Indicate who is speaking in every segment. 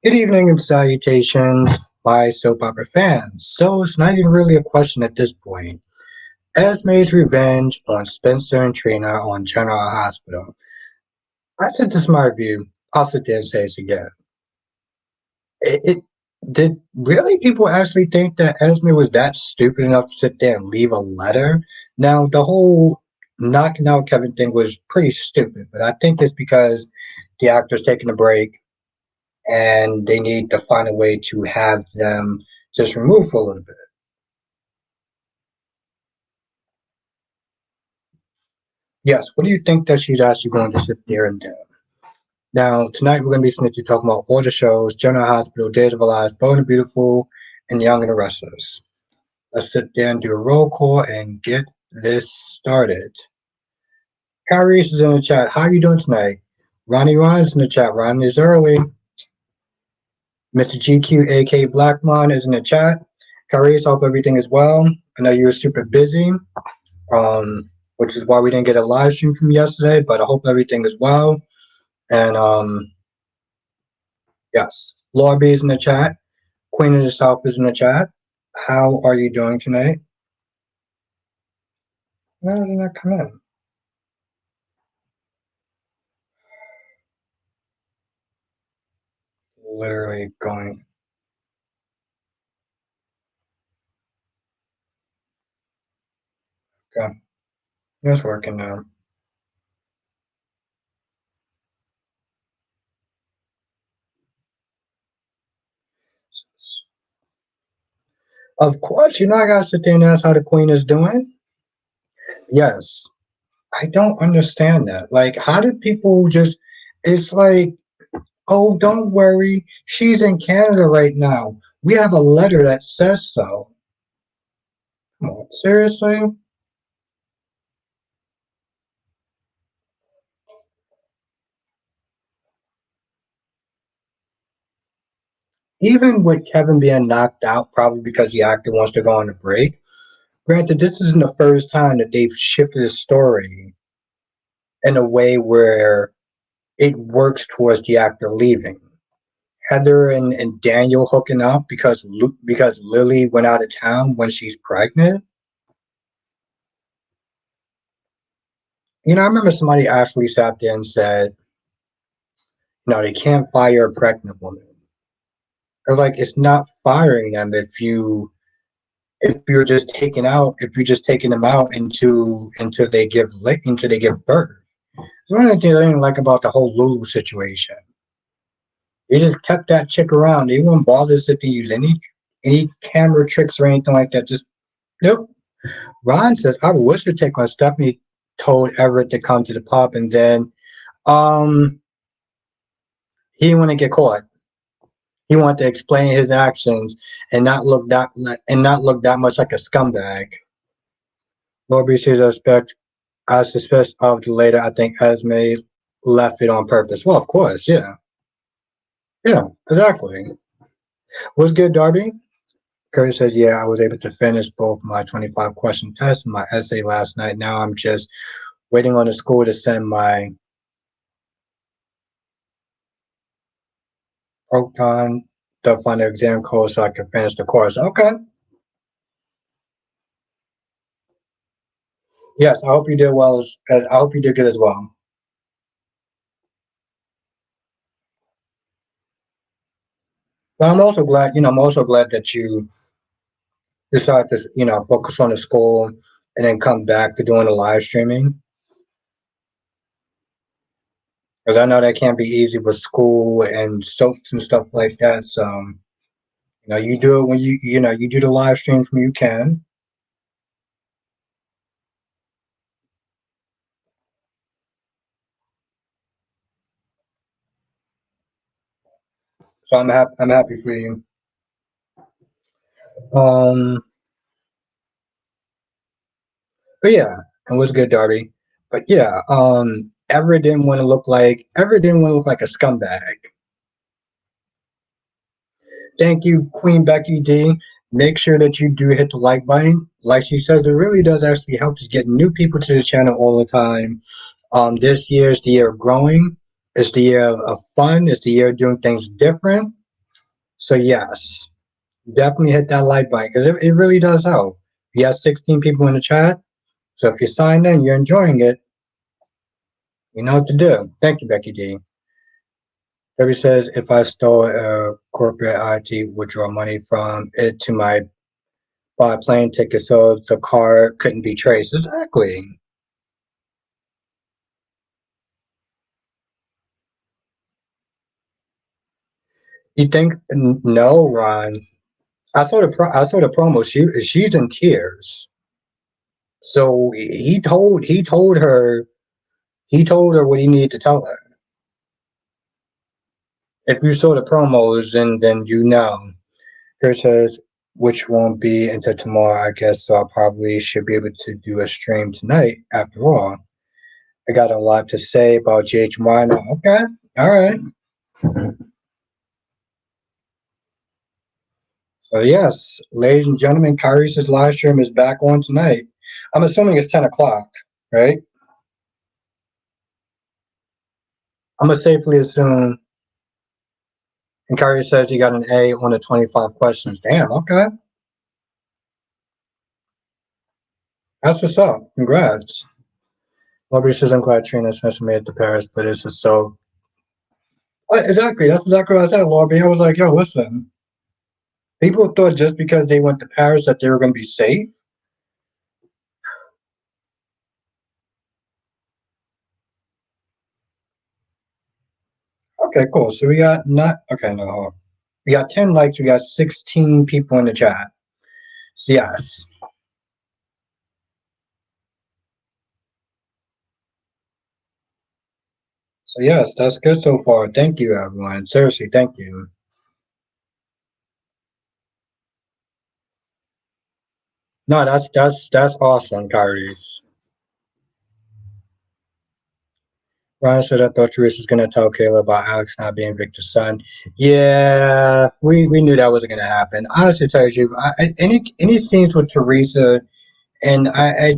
Speaker 1: Good evening and salutations, my soap opera fans. So it's not even really a question at this point. Esme's revenge on Spencer&Trina on General Hospital. I said this in my review. I'll sit there and say it again. It did really people actually think that Esme was that stupid enough to sit there and leave a letter? Now the whole knocking out Kevin thing was pretty stupid, but I think it's because the actor's taking a break and they need to find a way to have them just removed for a little bit. Yes, what do you think that she's actually going to sit there and do? Now, tonight we're going to be listening to talking about all the shows, General Hospital, Days of Our Lives, Bold and Beautiful, and Young and the Restless. Let's sit there and do a roll call and get this started. Kyrie is in the chat. How are you doing tonight? Ronnie Ron's in the chat. Ronnie is early. Mr. GQ, aka Blackmon, is in the chat. Kyrie, hope everything is well. I know you were super busy, which is why we didn't get a live stream from yesterday, but I hope everything is well. And yes, Laura B is in the chat. Queen of the South is in the chat. How are you doing tonight? Why didn't that come in? Literally going. Okay, it's working now. Of course, you know I gotta sit there and ask how the Queen is doing. Yes, I don't understand that. Like, how did people just? It's like, oh, don't worry, she's in Canada right now. We have a letter that says so. Come on, seriously? Even with Kevin being knocked out, probably because the actor wants to go on a break. Granted, this isn't the first time that they've shifted the story in a way where it works towards the actor leaving. Heather and Daniel hooking up because Lily went out of town when she's pregnant. You know, I remember somebody actually sat there and said, "No, they can't fire a pregnant woman." Or like, it's not firing them if you're just taking them out until they give birth. It's one of the things I didn't like about the whole Lulu situation. They just kept that chick around. They wouldn't bother to use any camera tricks or anything like that. Just nope. Ron says, "I wish your take on Stephanie told Everett to come to the pub, and then um he didn't want to get caught. He wanted to explain his actions and not look that much like a scumbag." Lord B says, I suspect of the later. I think Esme left it on purpose. Well, of course, yeah, yeah, exactly. What's good, Darby? Curry says, "Yeah, I was able to finish both my 25 question test and my essay last night. Now I'm just waiting on the school to send my proton the final exam code so I can finish the course." Okay. Yes, I hope you did well. I hope you did good as well. But I'm also glad, I'm also glad that you decided to, focus on the school and then come back to doing the live streaming. Because I know that can't be easy with school and soaps and stuff like that. So, you do it when you do the live streams when you can. So I'm happy for you. Um, but yeah, and what's good, Darby? But yeah, Everett didn't want to look like a scumbag. Thank you, Queen Becky D. Make sure that you do hit the like button. Like she says, it really does actually help us get new people to the channel all the time. This year is the year of growing. It's the year of fun. It's the year of doing things different. So yes, definitely hit that like button because it really does help. We have 16 people in the chat, so if you're signed in, you're enjoying it. You know what to do. Thank you, Becky D. Debbie says, if I stole a corporate IT withdraw money from it to my buy plane ticket so the car couldn't be traced. Exactly. You think no, Ron? I saw the promo. She's in tears. So he told her what he needed to tell her. If you saw the promos, then you know. Here says, which won't be until tomorrow, I guess. So I probably should be able to do a stream tonight. After all, I got a lot to say about GHY now. Okay, all right. So yes, ladies and gentlemen, Kyrie's live stream is back on tonight. I'm assuming it's 10 o'clock, right? I'm gonna safely assume. And Kyrie says he got an A on the 25 questions. Damn, okay. That's what's up. Congrats. Lobby says I'm glad Trina Spencer made it to Paris, but it's just so exactly. That's exactly what I said, Lobby. I was like, yo, listen. People thought just because they went to Paris that they were gonna be safe. Okay, cool. So we got not okay, no. We got 10 likes, we got 16 people in the chat. So yes. So yes, that's good so far. Thank you, everyone. Seriously, thank you. No, that's awesome, Kyrie's. Ryan said I thought Teresa was gonna tell Kayla about Alex not being Victor's son. Yeah, we knew that wasn't gonna happen. Honestly, tell you, any scenes with Teresa, and I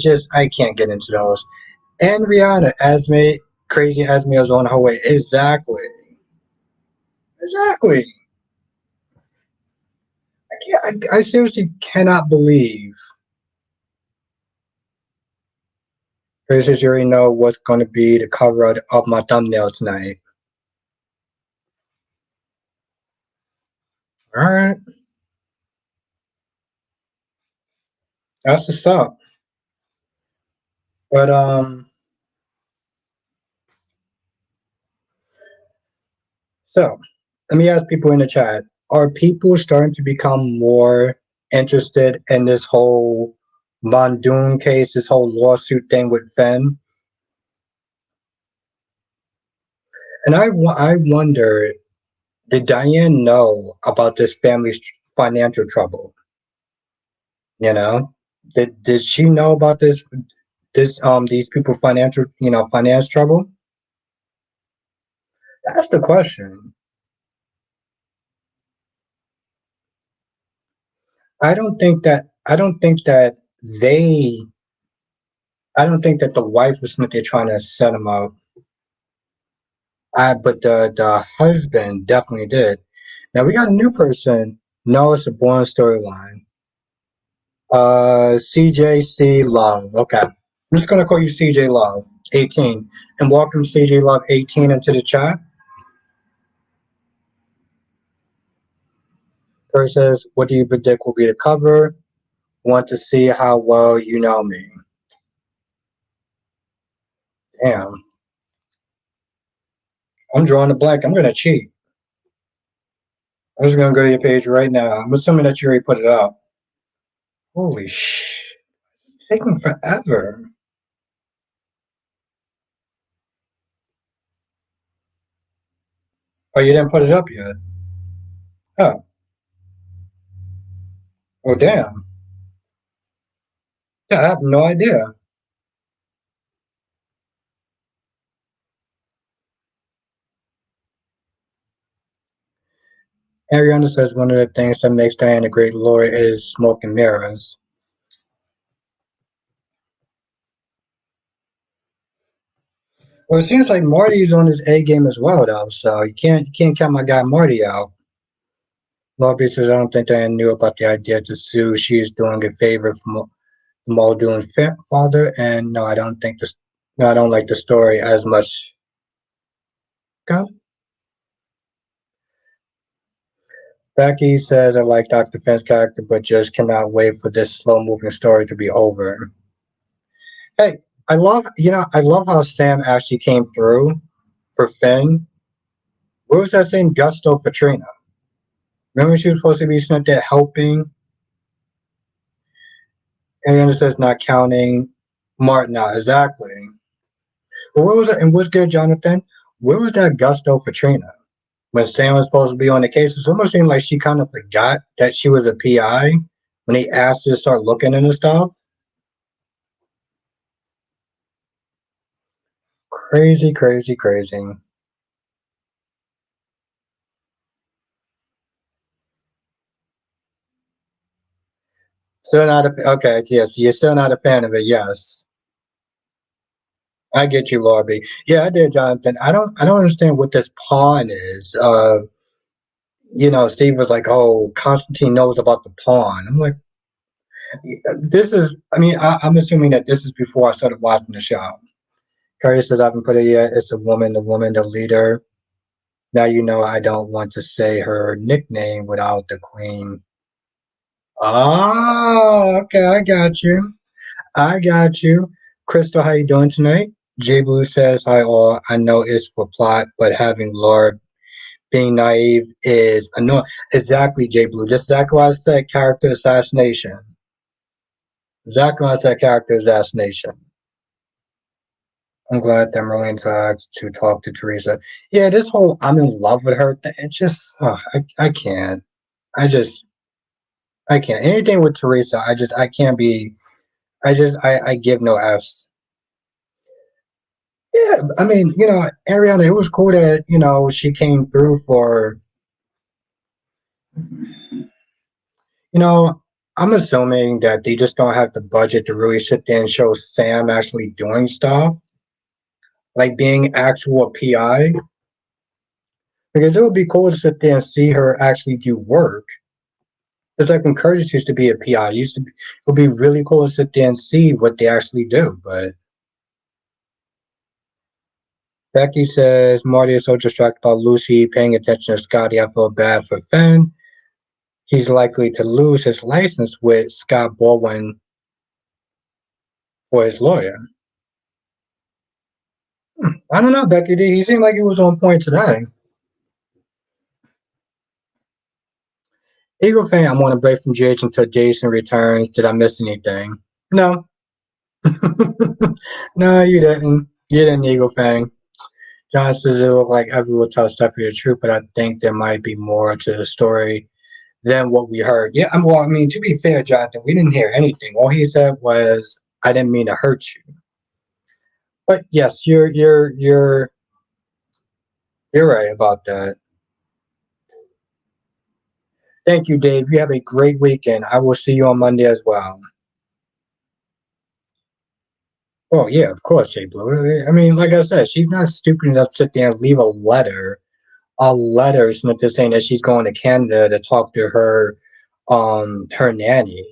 Speaker 1: can't get into those. And Rihanna, Esme, crazy Esme was on her way. Exactly, exactly. I seriously cannot believe. Chris says you already know what's going to be the cover of my thumbnail tonight. All right, that's what's up. But so let me ask people in the chat: are people starting to become more interested in this whole Mondoon case, this whole lawsuit thing with Fenn? And I wonder, did Diane know about this family's financial trouble? You know, did she know about these people financial finance trouble? That's the question. I don't think that they I don't think that the wife was Smith they're trying to set him up. But the husband definitely did. Now we got a new person. No, it's a born storyline. CJC Love. Okay. I'm just gonna call you CJ Love, 18. And welcome CJ Love 18 into the chat. First says, what do you predict will be the cover? Want to see how well you know me. Damn. I'm drawing a blank. I'm gonna cheat. I'm just gonna go to your page right now. I'm assuming that you already put it up. Holy sh! It's taking forever. Oh, you didn't put it up yet? Oh. Well, damn. Yeah, I have no idea. Ariana says one of the things that makes Diane a great lawyer is smoke and mirrors. Well, it seems like Marty's on his A game as well, though. So you can't count my guy Marty out. Lobby says, I don't think Diane knew about the idea to sue. She's doing a favor for Muldoon father, and no, I don't think this. No, I don't like the story as much. Go. Becky says, I like Dr. Finn's character, but just cannot wait for this slow moving story to be over. Hey, I love how Sam actually came through for Finn. Where was that same gusto for Trina? Remember she was supposed to be sent there helping? Ariana says not counting Martin out. Exactly. But where was it? And what's good, Jonathan? Where was that gusto for Trina? When Sam was supposed to be on the case, it almost seemed like she kind of forgot that she was a PI when he asked her to start looking into stuff. Crazy, crazy, crazy. Still not a okay. Yes, you're still not a fan of it. Yes, I get you, Lorby. Yeah, I did, Jonathan. I don't understand what this pawn is. Steve was like, "Oh, Constantine knows about the pawn." I'm like, "This is." I mean, I'm assuming that this is before I started watching the show. Curry says, "I haven't put it yet. It's a woman, the leader." Now you know I don't want to say her nickname without the queen. Oh, okay, I got you. I got you. Crystal, how you doing tonight? J Blue says, hi all. I know it's for plot, but having Lord being naive is annoying. Exactly, J Blue. Just exactly what I said, character assassination. Exactly what I said, character assassination. I'm glad that Merlin talks to talk to Teresa. Yeah, this whole I'm in love with her thing, it's just, I can't. I just, I can't. Anything with Teresa, I can't be, I give no Fs. Yeah, I mean, Ariana, it was cool that, she came through for, you know, I'm assuming that they just don't have the budget to really sit there and show Sam actually doing stuff, like being actual PI. Because it would be cool to sit there and see her actually do work. It's like when Curtis used to be a PI. It would be really cool to sit there and see what they actually do. But Becky says Marty is so distracted by Lucy paying attention to Scotty. I feel bad for Finn. He's likely to lose his license with Scott Baldwin for his lawyer. I don't know, Becky D. He seemed like he was on point today. Eagle fan, I'm on a break from GH until Jason returns. Did I miss anything? No. No, you didn't. You didn't, Eagle fan. John says it looked like everyone tells Stephanie the truth, but I think there might be more to the story than what we heard. Yeah, well, I mean, to be fair, Jonathan, we didn't hear anything. All he said was, "I didn't mean to hurt you." But yes, you're right about that. Thank you, Dave. You have a great weekend. I will see you on Monday as well. Oh yeah, of course, Jay Blue. I mean, like I said, she's not stupid enough to sit there and leave a letter saying that she's going to Canada to talk to her nanny.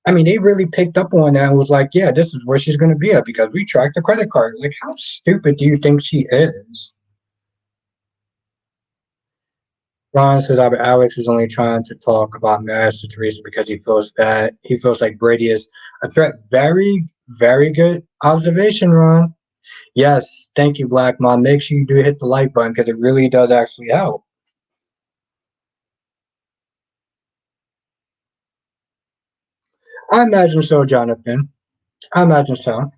Speaker 1: I mean, they really picked up on that and was like, yeah, this is where she's going to be at because we tracked the credit card. Like, how stupid do you think she is? Ron says Alex is only trying to talk about marriage to Teresa because he feels like Brady is a threat. Very, very good observation, Ron. Yes, thank you, Black Mom. Make sure you do hit the like button because it really does actually help. I imagine so, Jonathan. I imagine so.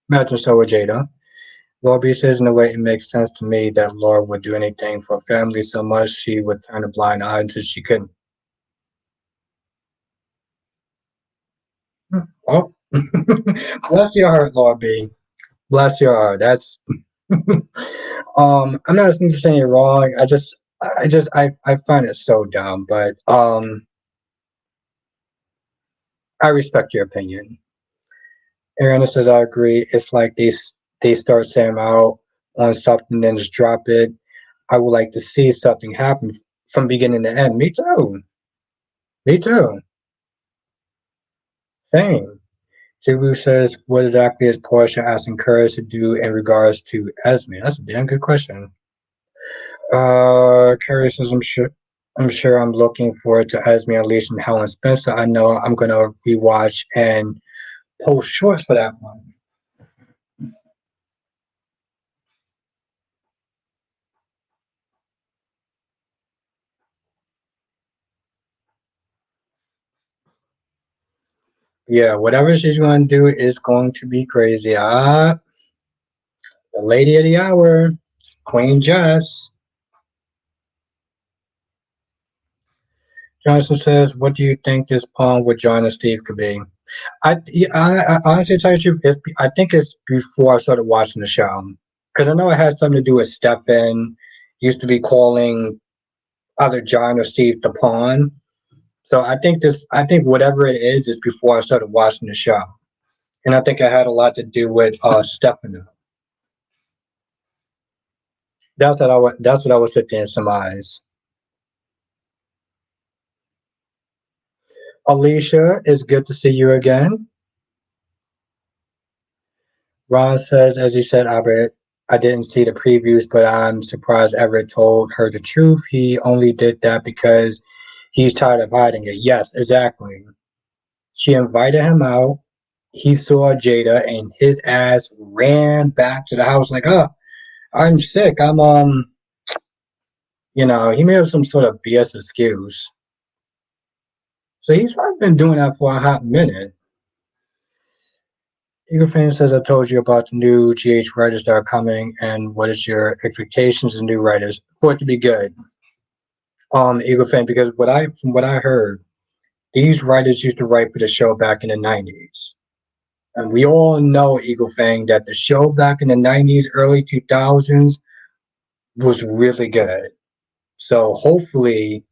Speaker 1: Imagine so with Jada. Laura B says, in a way, it makes sense to me that Laura would do anything for family so much she would turn a blind eye until she couldn't. Oh, bless your heart, Laura B. Bless your heart. That's I'm not saying you're wrong. I find it so dumb, but I respect your opinion. Ariana says I agree. It's like they start Sam out on something, then just drop it. I would like to see something happen from beginning to end. Me too. Me too. Same. Jibu says, what exactly is Portia asking Curtis to do in regards to Esme? That's a damn good question. Carrie says, I'm sure I'm looking forward to Esme Unleashed and Helen Spencer. I know I'm gonna rewatch and post shorts for that one. Yeah, whatever she's gonna do is going to be crazy. The lady of the hour, Queen Jess. Johnson says, what do you think this poem with John and Steve could be? I honestly tell you the truth, I think it's before I started watching the show. Because I know it had something to do with Stefan. Used to be calling either John or Steve the pawn. So I think whatever it is before I started watching the show. And I think it had a lot to do with Stefano. That's what I was sitting in some eyes. Alicia, it's good to see you again. Ron says, as you said, Albert, I didn't see the previews, but I'm surprised Everett told her the truth. He only did that because he's tired of hiding it. Yes, exactly. She invited him out. He saw Jada and his ass ran back to the house like, oh, I'm sick. He made up some sort of BS excuse. So he's probably been doing that for a hot minute. Eagle Fan says, I told you about the new GH writers that are coming, and what is your expectations of new writers? For it to be good. Eagle Fan, because from what I heard, these writers used to write for the show back in the 90s. And we all know, Eagle Fang, that the show back in the 90s, early 2000s was really good. So hopefully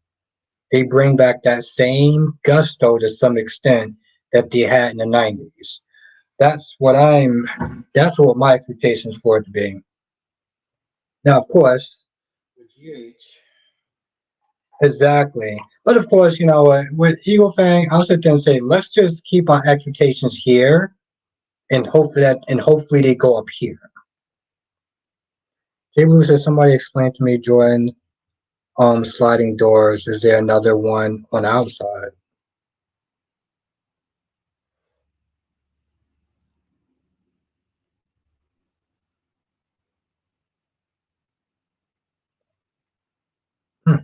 Speaker 1: they bring back that same gusto to some extent that they had in the 90s. That's what my expectations for it to be. Now, of course, with GH, exactly. But of course, with Eagle Fang, I'll sit there and say, let's just keep our expectations here and hopefully they go up here. Jay Blue says somebody explained to me Jordan sliding doors. Is there another one on the outside? Hmm.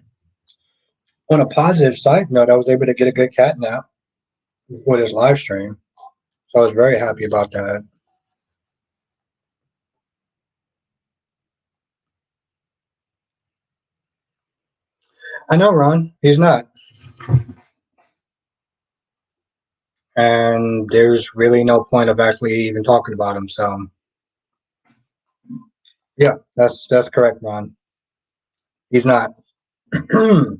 Speaker 1: On a positive side note, I was able to get a good cat nap before this live stream. So I was very happy about that. I know, Ron. He's not. And there's really no point of actually even talking about him. So yeah, that's correct, Ron. He's not. There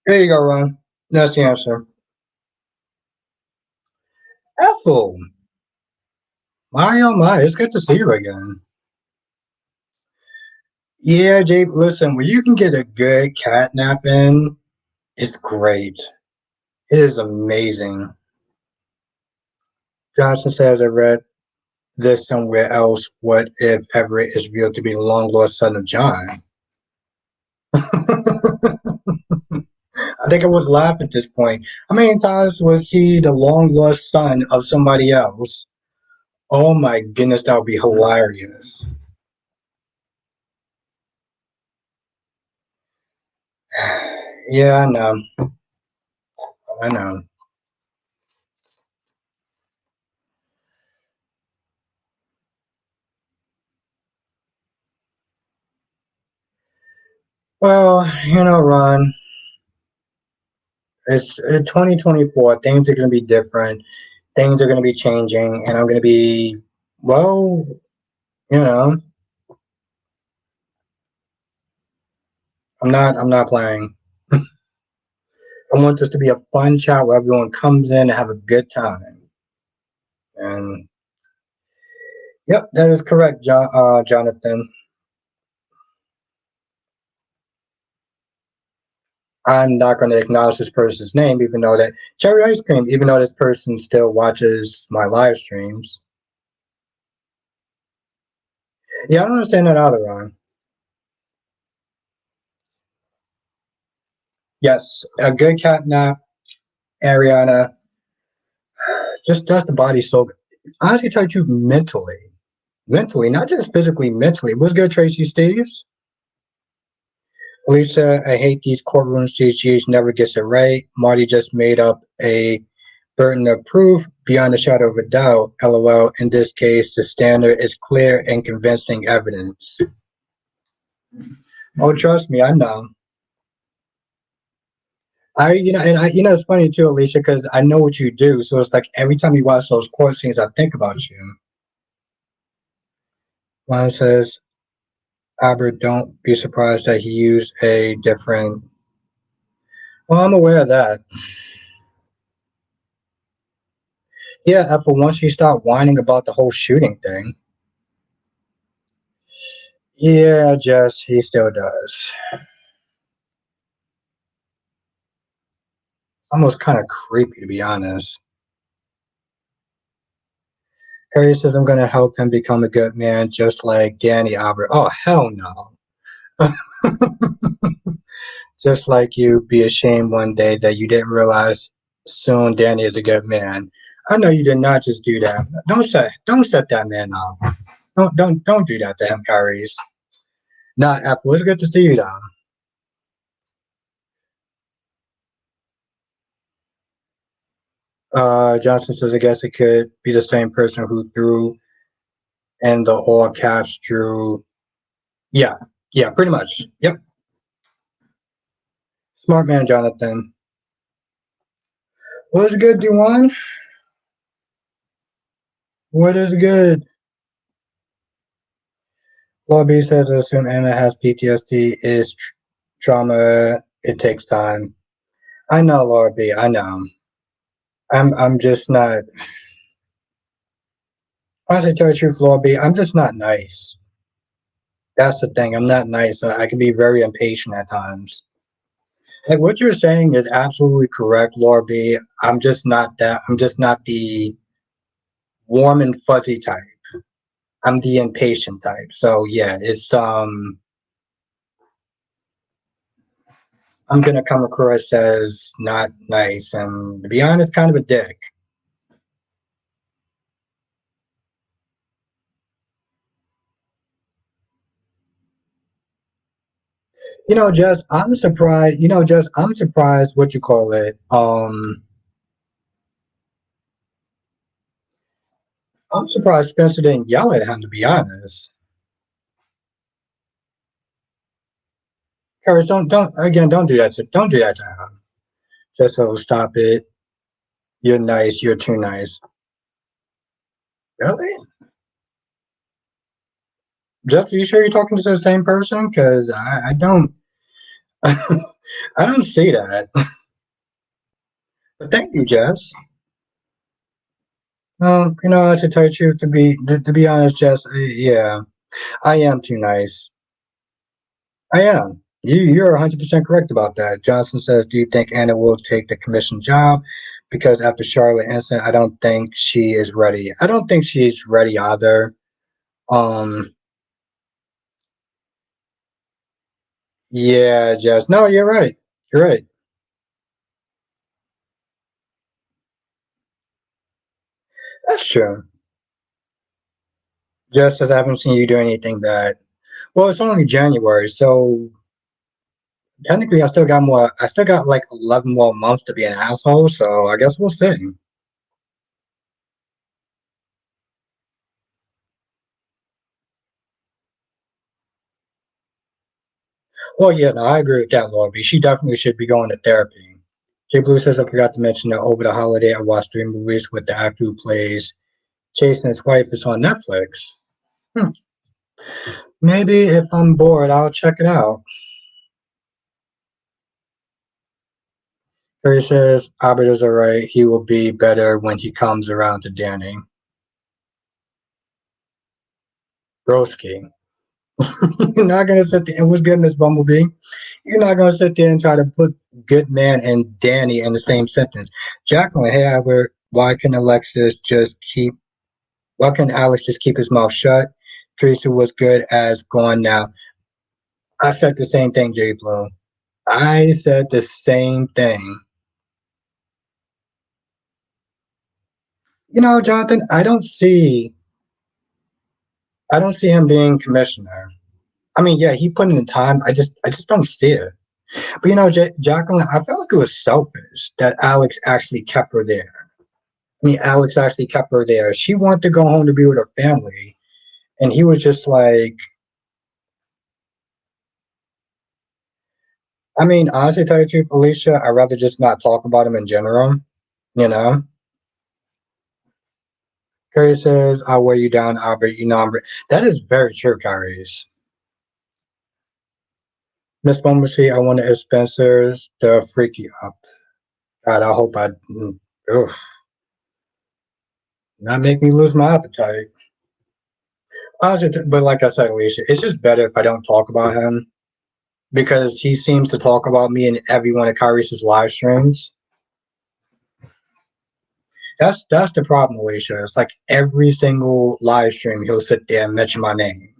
Speaker 1: you go, Ron. That's the answer. Ethel. My oh my, it's good to see you again. Yeah, Jake, listen, when you can get a good cat nap in, it's great. It is amazing. Johnson says, I read this somewhere else. What if Everett is revealed to be the long lost son of John? I think I would laugh at this point. How many times was he the long lost son of somebody else? Oh my goodness, that would be hilarious. Yeah, I know. I know. Well, Ron, it's 2024. Things are going to be different. Things are going to be changing, and I'm going to be, well, you know, I'm not playing. I want this to be a fun chat where everyone comes in and have a good time. And yep, that is correct, Jonathan. I'm not going to acknowledge this person's name, even though that cherry ice cream, even though this person still watches my live streams. Yeah, I don't understand that either, Ron. Yes, a good cat nap, Ariana, just does the body so good. Honestly, tell you the truth, mentally, not just physically, mentally. What's good, Tracy Steves? Lisa, I hate these courtroom CGs, never gets it right. Marty just made up a burden of proof beyond a shadow of a doubt. LOL. In this case, the standard is clear and convincing evidence. Oh, trust me, I know. It's funny too, Alicia, because I know what you do. So it's like every time you watch those court scenes, I think about you. One says, Albert, don't be surprised that he used a different. Well, I'm aware of that. Yeah, for once you stop whining about the whole shooting thing. Yeah, Jess, he still does. Almost kind of creepy, to be honest. Harry says, I'm going to help him become a good man, just like Danny Albert. Oh, hell no. Just like you, be ashamed one day that you didn't realize soon Danny is a good man. I know you did not just do that. Don't set that man up. Don't do that to him, Kyrie. Nah, Apple, it's good to see you though. Johnson says, I guess it could be the same person who threw in the all caps drew. Yeah, yeah, pretty much. Yep. Smart man, Jonathan. What's good, Dewan? What is good? Law B says, I assume Anna has PTSD is trauma. It takes time. I know, Laura B. I know. I'm just not. Honestly, tell you the truth, Laura B. I'm just not nice. That's the thing. I'm not nice. I can be very impatient at times. Like what you're saying is absolutely correct, Laura B. I'm just not that. I'm just not the warm and fuzzy type. I'm the impatient type. So yeah, it's. I'm gonna come across as not nice and to be honest, kind of a dick. Jess, I'm surprised. Jess, I'm surprised. What you call it? I'm surprised Spencer didn't yell at him. To be honest, Harris, don't do that. Don't do that to him. Just so stop it. You're nice. You're too nice. Really? Jess, are you sure you're talking to the same person? Because I don't. I don't see that. But thank you, Jess. I should tell you the truth. To be honest, Jess, yeah, I am too nice. I am. You're 100% correct about that. Johnson says, do you think Anna will take the commission job? Because after Charlotte incident, I don't think she is ready. I don't think she's ready either. Um, yeah, Jess. No, you're right. You're right. That's true. Just as I haven't seen you do anything that. Well, it's only January, so technically, I still got more. I still got like 11 more months to be an asshole. So I guess we'll see. Well, yeah, no, I agree with that, Lorby. She definitely should be going to therapy. Jay Blue says I forgot to mention that over the holiday I watched 3 movies with the actor who plays Chasing His Wife. It's on Netflix. Hmm. Maybe if I'm bored, I'll check it out. Harry says Albert is alright. He will be better when he comes around to Danny. Broski. You're not gonna sit there and what's good, Miss Bumblebee. You're not gonna sit there and try to put good man and Danny in the same sentence. Jacqueline, hey Albert, why can Alex just keep his mouth shut? Teresa was good as gone now. I said the same thing, J Blue. I said the same thing. Jonathan, I don't see him being commissioner. I mean, yeah, he put in the time. I just don't see it. But Jacqueline, I felt like it was selfish that Alex actually kept her there. I mean, Alex actually kept her there. She wanted to go home to be with her family, and he was just like, I mean, honestly, tell you the truth, Alicia, I'd rather just not talk about him in general. You know, Carrie says, "I'll wear you down, Albert. That is very true, Carrie. Miss Bumblebee, I wonder if Spencer's the freaky up. God, I hope ugh, not make me lose my appetite. Honestly, but like I said, Alicia, it's just better if I don't talk about him because he seems to talk about me in every one of Kyrie's live streams. That's the problem, Alicia. It's like every single live stream he'll sit there and mention my name,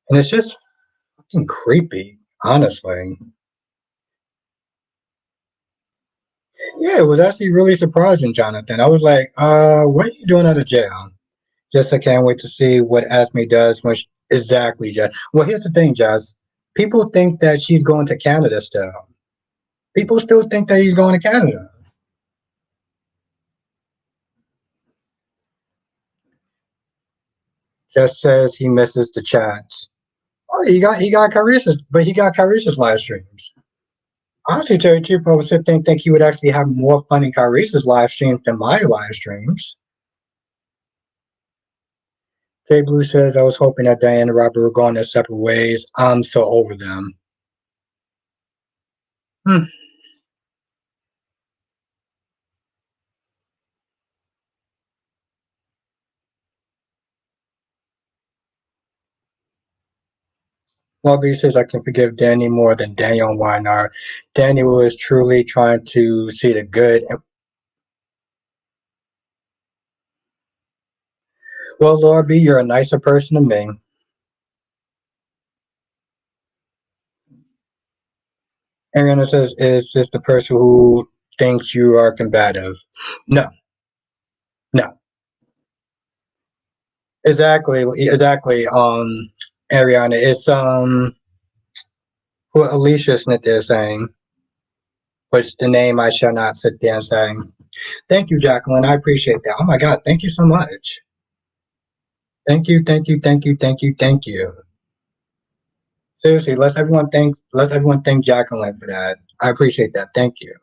Speaker 1: and it's just fucking creepy, honestly. Yeah, it was actually really surprising, Jonathan. I was like, what are you doing out of jail? Just I can't wait to see what Esme does exactly, Jess. Well, here's the thing, Jess. People think that she's going to Canada still. People still think that he's going to Canada. Just says he misses the chats. Oh, he got Carissa's, but he got Carissa's live streams. Honestly, Terry Chief, I would think he would actually have more fun in Carissa's live streams than my live streams. Jay Blue says I was hoping that Diane and Robert were going their separate ways. I'm so over them. Hmm. Lobby says I can forgive Danny more than Daniel and Weinar. Daniel was truly trying to see the good. Well, Lord B, you're a nicer person than me. Ariana says, is this the person who thinks you are combative? No, no. Exactly. Ariana, it's what Alicia Smith is saying, which the name I shall not sit there and saying. Thank you, Jacqueline. I appreciate that. Oh my God, thank you so much. Thank you. Seriously, let's everyone thank Jacqueline for that. I appreciate that. Thank you.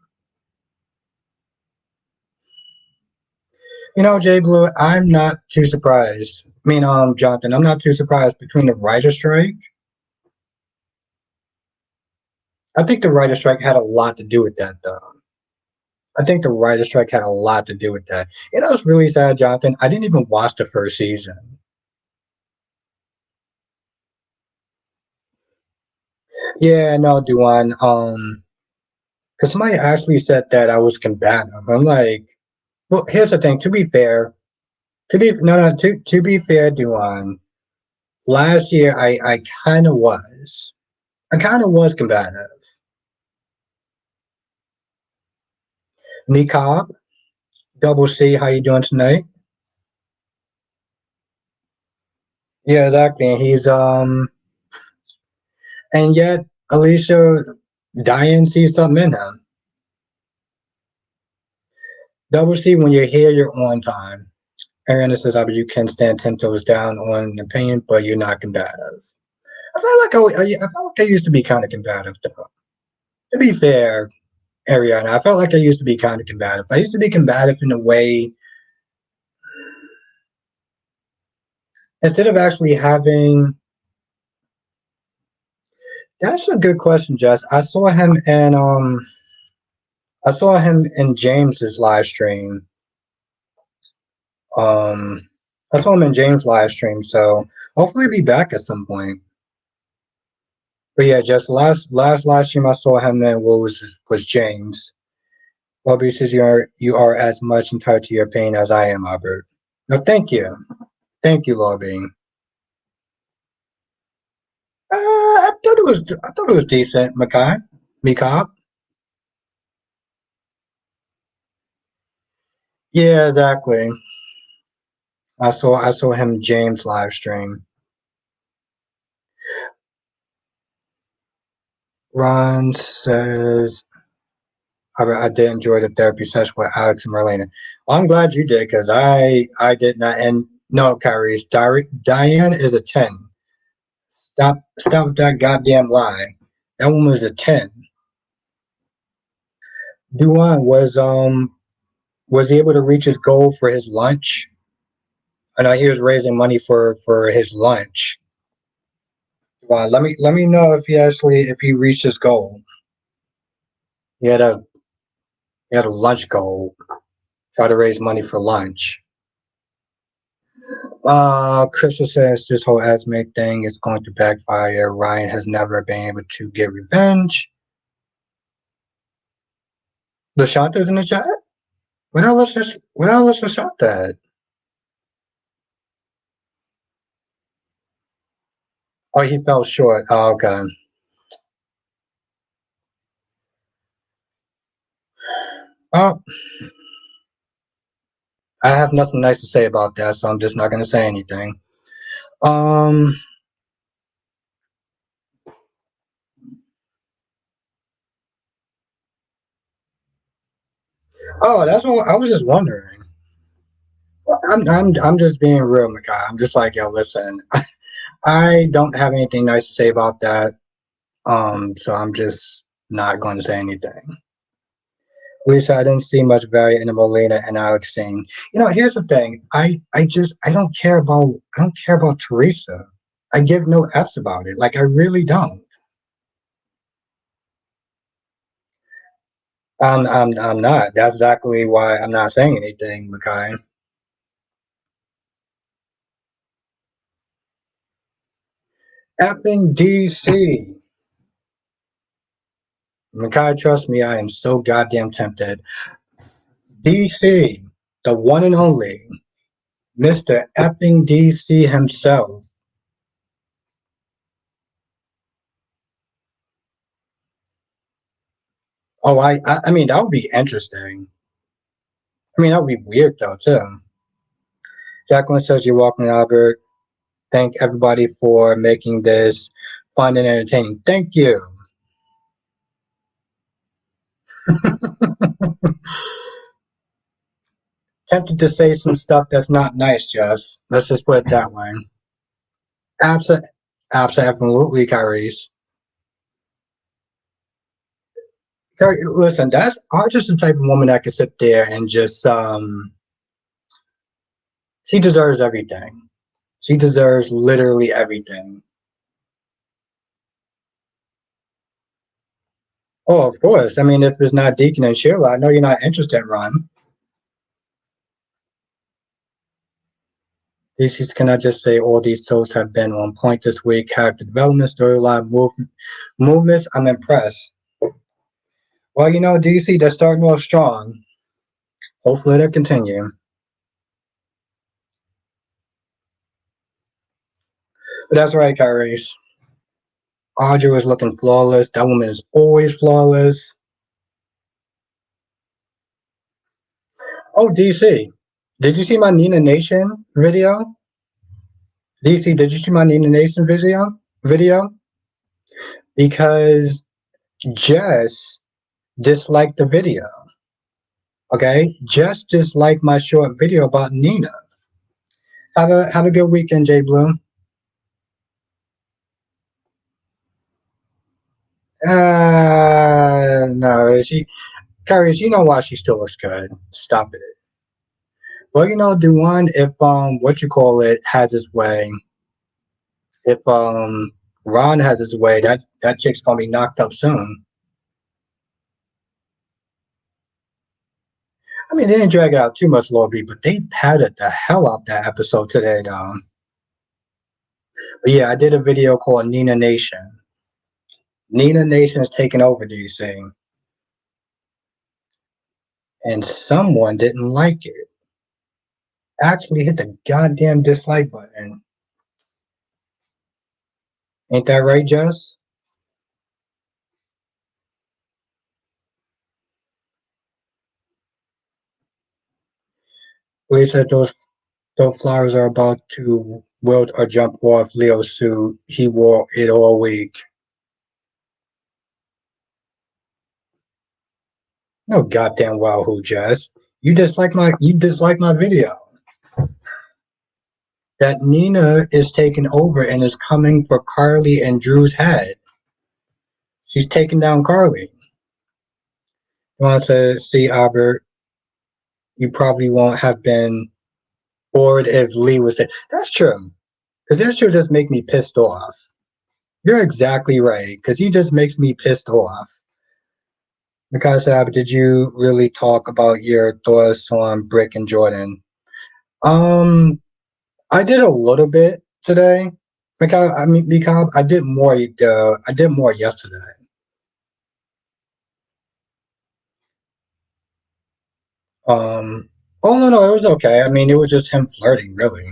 Speaker 1: Jay Blue, I'm not too surprised. I mean, Jonathan, I'm not too surprised between the writer strike. I think the writer strike had a lot to do with that, though. I think the writer strike had a lot to do with that. It's really sad, Jonathan. I didn't even watch the first season. Yeah, no, Duan. Because somebody actually said that I was combative. I'm like, well, here's the thing. To be fair, to be no, no, to be fair, Duan. Last year, I kind of was. I kind of was combative. Niqab, Double C, how you doing tonight? Yeah, exactly. And yet Alicia, Diane sees something in him. Double C, when you're here, you're on time. Ariana says, I bet you can stand 10 toes down on an opinion, but you're not combative. I felt like I used to be kind of combative, though. To be fair, Ariana, I felt like I used to be kind of combative. I used to be combative in a way, instead of actually having. That's a good question, Jess. I saw him in James's live stream. Um, I saw him in James' live stream. So Hopefully, be back at some point. But yeah, just last stream I saw him in was James. Well, says you are as much in touch to your pain as I am, Albert. No, thank you, Lobby. I thought it was decent, Mikab. Yeah, exactly. I saw him James live stream. Ron says I did enjoy the therapy session with Alex and Marlena. Well, I'm glad you did because I did not. And no, Kyrie, Diane is a 10. Stop with that goddamn lie. That woman was a 10. Duan was he able to reach his goal for his lunch? I know he was raising money for his lunch. Well, let me know if he reached his goal. He had a he had a lunch goal. Try to raise money for lunch. Crystal says this whole Esme thing is going to backfire. Ryan has never been able to get revenge. Lashanta's in the chat. What else is Lashanta? Oh, he fell short. Oh, okay. Oh, I have nothing nice to say about that, so I'm just not going to say anything. Um. Oh, that's what I was just wondering. I'm just being real, Makai. I'm just like, yo, listen. I don't have anything nice to say about that. So I'm just not going to say anything. Lisa, I didn't see much value in the Molina and Alex scene. Here's the thing. I don't care about Teresa. I give no F's about it. Like I really don't. I'm not. That's exactly why I'm not saying anything, Makai. Effing DC. Makai, trust me, I am so goddamn tempted. DC, the one and only, Mr. Effing DC himself. Oh, I mean, that would be interesting. I mean, that would be weird though, too. Jacqueline says you're welcome, Albert. Thank everybody for making this fun and entertaining. Thank you. Tempted to say some stuff that's not nice, Jess. Let's just put it that way. Absolutely, Kyrie's. Listen, that's just the type of woman that can sit there and just she deserves everything. She deserves literally everything. Oh, of course. I mean, if it's not Deacon and Sheila, I know you're not interested, Ron. DC's can I just say all these shows have been on point this week. Character development, storyline, movements. I'm impressed. Well, DC, they're starting off strong. Hopefully they'll continue. But that's right, Kyrie. Audrey was looking flawless. That woman is always flawless. Oh, DC, did you see my Nina Nation video? DC, did you see my Nina Nation video? Because Jess disliked the video. Okay, Jess disliked my short video about Nina. Have a good weekend, Jay Bloom. No, Carrie, you know why she still looks good. Stop it. Well, Duane, if what you call it has his way, if Ron has his way, that chick's gonna be knocked up soon. I mean, they didn't drag it out too much, Lord B, but they padded the hell out that episode today, though. But yeah, I did a video called Nina Nation. Nina Nation is taking over DC, and someone didn't like it. Actually, hit the goddamn dislike button. Ain't that right, Jess? Lee said those flowers are about to wilt or jump off Leo's suit. He wore it all week. No goddamn wow who, Jess. You dislike my video. That Nina is taking over and is coming for Carly and Drew's head. She's taking down Carly. You want to see Albert? You probably won't have been bored if Lee was there. That's true. Because that should just make me pissed off. You're exactly right. Because he just makes me pissed off. Because did you really talk about your thoughts on Brick and Jordan? Um, I did a little bit today. Because I did more. I did more yesterday. Um, oh no, it was okay. I mean, it was just him flirting, really.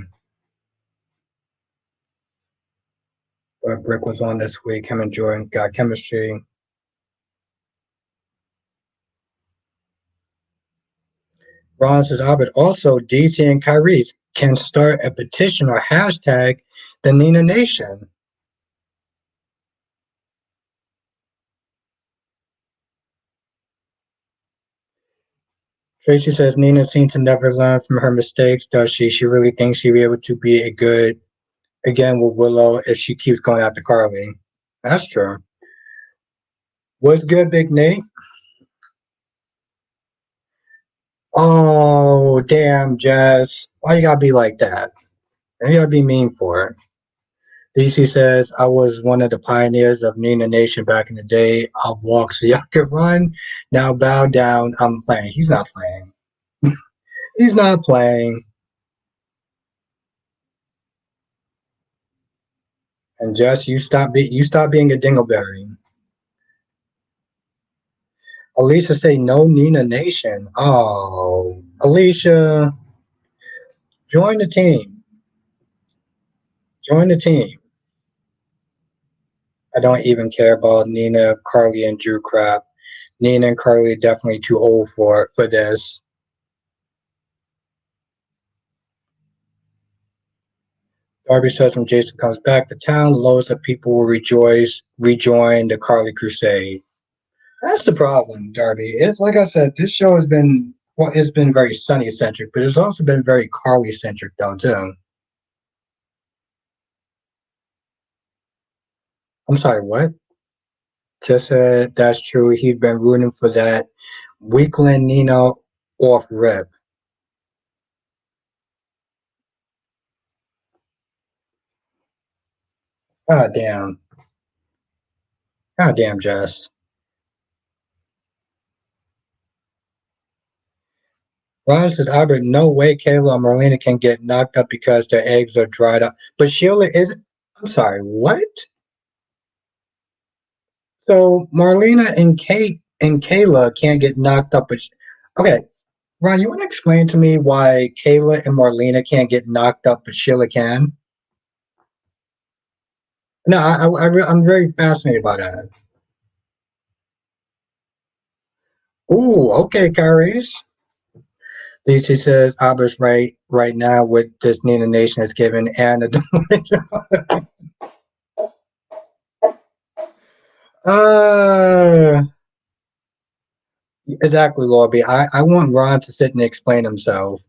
Speaker 1: But Brick was on this week. Him and Jordan got chemistry. Ron says, Albert, also DC and Kyrie can start a petition or hashtag the Nina Nation. Tracy says Nina seems to never learn from her mistakes, does she? She really thinks she'll be able to be a good again with Willow if she keeps going after Carly. That's true. What's good, Big Nate? Oh, damn, Jazz. Why you gotta be like that? You gotta be mean for it. DC says, I was one of the pioneers of Nina Nation back in the day. I'll walk so y'all can run. Now bow down. I'm playing. He's not playing. He's not playing. And Jess, you stop being a dingleberry. Alicia say no Nina Nation. Oh, Alicia, join the team. Join the team. I don't even care about Nina, Carly, and Drew crap. Nina and Carly are definitely too old for this. Darby says when Jason comes back to town, loads of people will rejoin the Carly Crusade. That's the problem, Darby. It's like I said, this show has been it's been very Sunny centric, but it's also been very Carly centric though too. I'm sorry, what? Just said that's true. He's been rooting for that weakling Nina off rip. God damn. God damn, Jess. Ron says, Albert, no way Kayla or Marlena can get knocked up because their eggs are dried up. But Sheila is. I'm sorry, what? So Marlena and Kayla can't get knocked up. But okay, Ron, you want to explain to me why Kayla and Marlena can't get knocked up, but Sheila can? No, I'm very fascinated by that. Ooh, okay, Kyrie's. DC says Albert's right now with this Nina Nation is given and uh exactly, Lobby. I want Ron to sit and explain himself.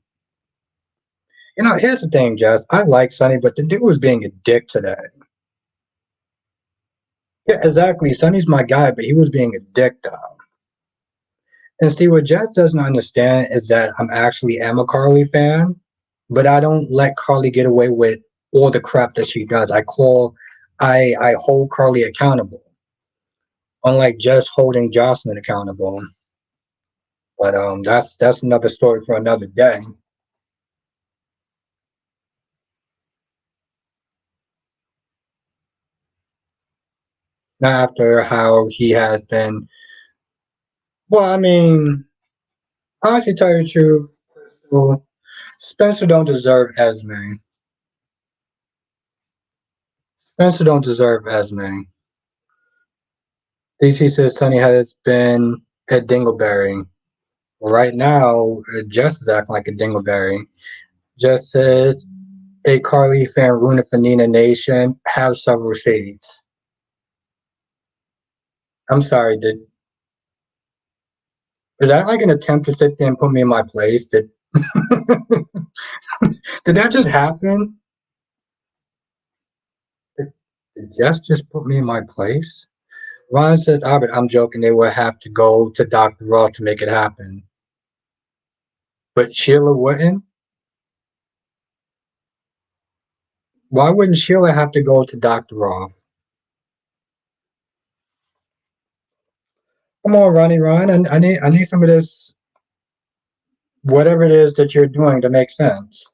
Speaker 1: Here's the thing, Jess. I like Sonny, but the dude was being a dick today. Yeah, exactly. Sonny's my guy, but he was being a dick though. And see, what Jess doesn't understand is that I'm actually am a Carly fan, but I don't let Carly get away with all the crap that she does. I hold Carly accountable, unlike just holding Jocelyn accountable. But that's another story for another day. Not after how he has been. Well, I mean, honestly, tell you the truth, well, Spencer don't deserve Esme. Spencer don't deserve Esme. DC says Sonny has been a dingleberry. Right now, Jess is acting like a dingleberry. Jess says a Carly fan rooting for Nina Nation have several seats. I'm sorry, is that like an attempt to sit there and put me in my place? Did that just happen? Did Jess just put me in my place? Ron says, Albert, I'm joking. They will have to go to Dr. Ross to make it happen. But Sheila wouldn't? Why wouldn't Sheila have to go to Dr. Ross? Come on, Ronnie, Ron. I need some of this, whatever it is that you're doing to make sense.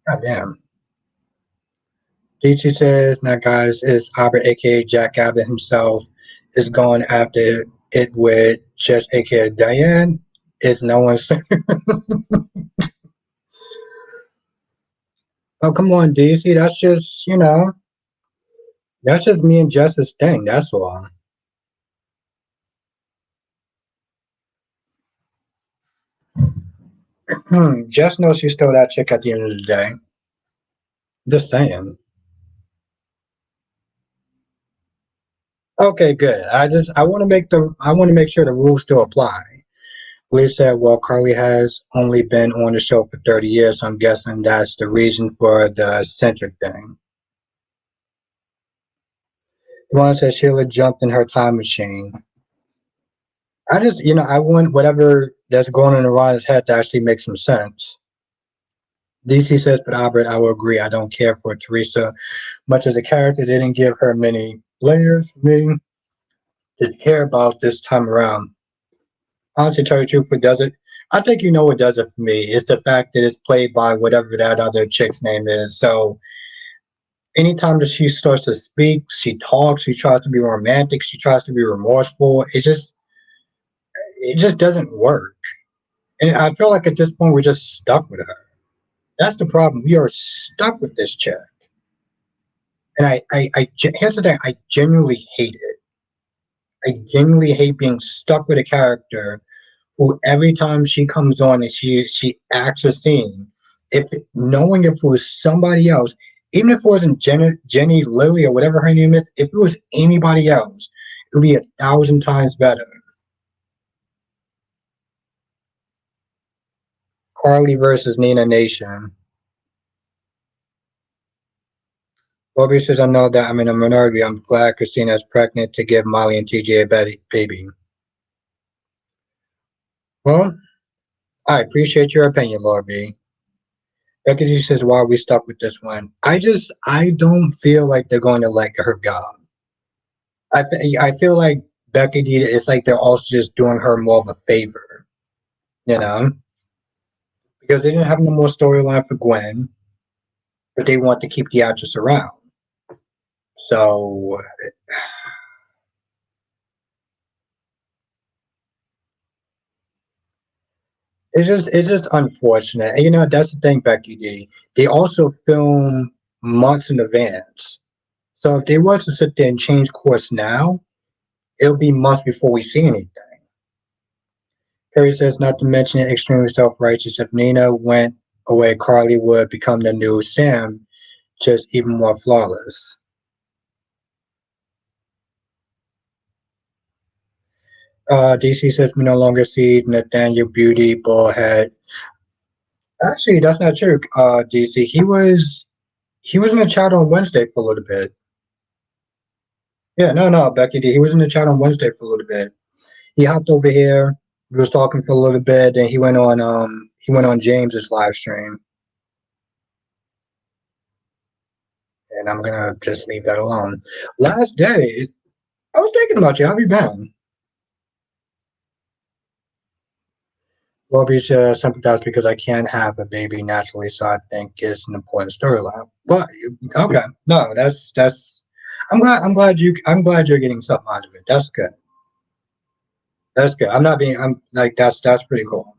Speaker 1: God damn. DC says, now guys, is Albert, aka Jack Abbott himself, is going after it with just aka Diane. Is no one saying, oh, come on, DC, that's just me and Jess's thing, that's all. Jess knows she stole that chick at the end of the day. Just saying. Okay, good. I want to make sure the rules still apply. Lee said, well, Carly has only been on the show for 30 years, so I'm guessing that's the reason for the centric thing. Ron said Sheila jumped in her time machine. I want whatever that's going on in Ron's head to actually make some sense. DC says, but Albert, I will agree. I don't care for Teresa much as a character. They didn't give her many layers for me to care about this time around. Honestly, tell you the truth, what does it? I think you know what does it for me. It's the fact that it's played by whatever that other chick's name is. So anytime that she starts to speak, she talks, she tries to be romantic, she tries to be remorseful. It just doesn't work. And I feel like at this point we're just stuck with her. That's the problem. We are stuck with this chick. And here's the thing. I genuinely hate it. I genuinely hate being stuck with a character who every time she comes on and she acts a scene, if knowing if it was somebody else, even if it wasn't Jenny Lily or whatever her name is, if it was anybody else, it would be 1,000 times better. Carly versus Nina Nation. Bobby says, I know that I'm in a minority. I'm glad Christina is pregnant to give Molly and TJ a baby. Well, I appreciate your opinion, Lord B. Becky says, why are we stuck with this one? I don't feel like they're going to let her go. I feel like Becky D, it's like they're also just doing her more of a favor, you know? Because they didn't have no more storyline for Gwen, but they want to keep the actress around. So it's just unfortunate. And, that's the thing, Becky D. They also film months in advance. So if they was to sit there and change course now, it'll be months before we see anything. Harry says, not to mention it, extremely self-righteous. If Nina went away, Carly would become the new Sam, just even more flawless. DC says we no longer see Nathaniel Beauty Bullhead. Actually, that's not true. DC, he was in the chat on Wednesday for a little bit. Yeah, no, Becky D. He was in the chat on Wednesday for a little bit. He hopped over here. We was talking for a little bit, then he went on James's live stream, and I'm gonna just leave that alone. Last day. I was thinking about you. How have you been? Well, we should sympathize because I can't have a baby naturally, so I think it's an important storyline. But okay, no, that's. I'm glad you're getting something out of it. That's good. That's good. I'm not being. I'm like that's pretty cool.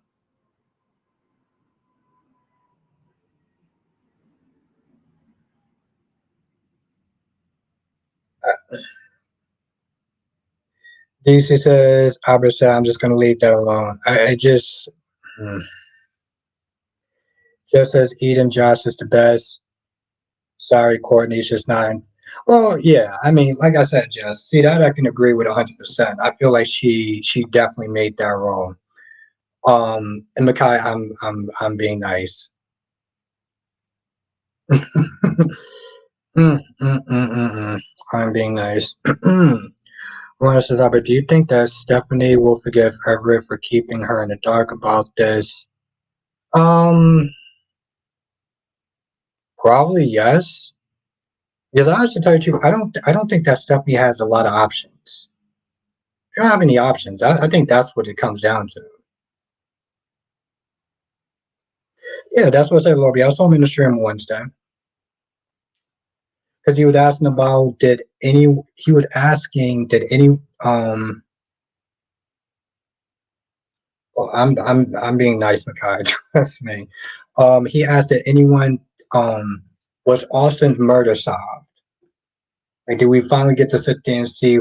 Speaker 1: DC says, Albert said, I'm just gonna leave that alone. I just. hmm. Just says Eden Josh is the best. Sorry, Courtney's just not. Well, yeah. I mean, like I said, Jess. See that I can agree with 100%. I feel like she definitely made that role. And Makai, I'm being nice. I'm being nice. Rona says, Albert, do you think that Stephanie will forgive Everett for keeping her in the dark about this? Um, Probably yes. Because honestly, to tell you the truth, I don't think that Stephanie has a lot of options. She don't have any options. I think that's what it comes down to. Yeah, that's what I said, Lobby. I saw him in the stream Wednesday because he was asking about did any. He was asking did any. Well, I'm being nice, Makai. Trust me. He asked that anyone um was Austin's murder solved. Like, did we finally get to sit there and see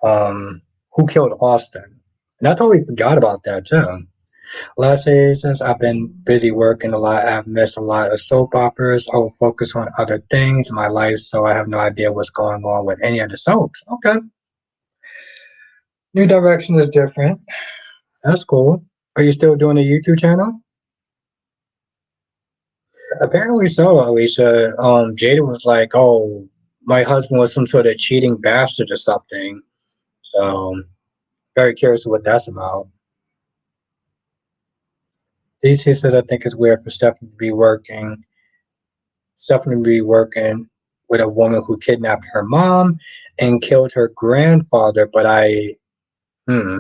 Speaker 1: um who killed Austin? And I totally forgot about that too. Last day since I've been busy working a lot, I've missed a lot of soap operas. I will focus on other things in my life, so I have no idea what's going on with any of the soaps. Okay, new direction is different. That's cool. Are you still doing a YouTube channel? Apparently so, Alicia. Jada was like, "Oh, my husband was some sort of cheating bastard or something." So, very curious what that's about. DC says, "I think it's weird for Stephanie to be working with a woman who kidnapped her mom and killed her grandfather." But hmm,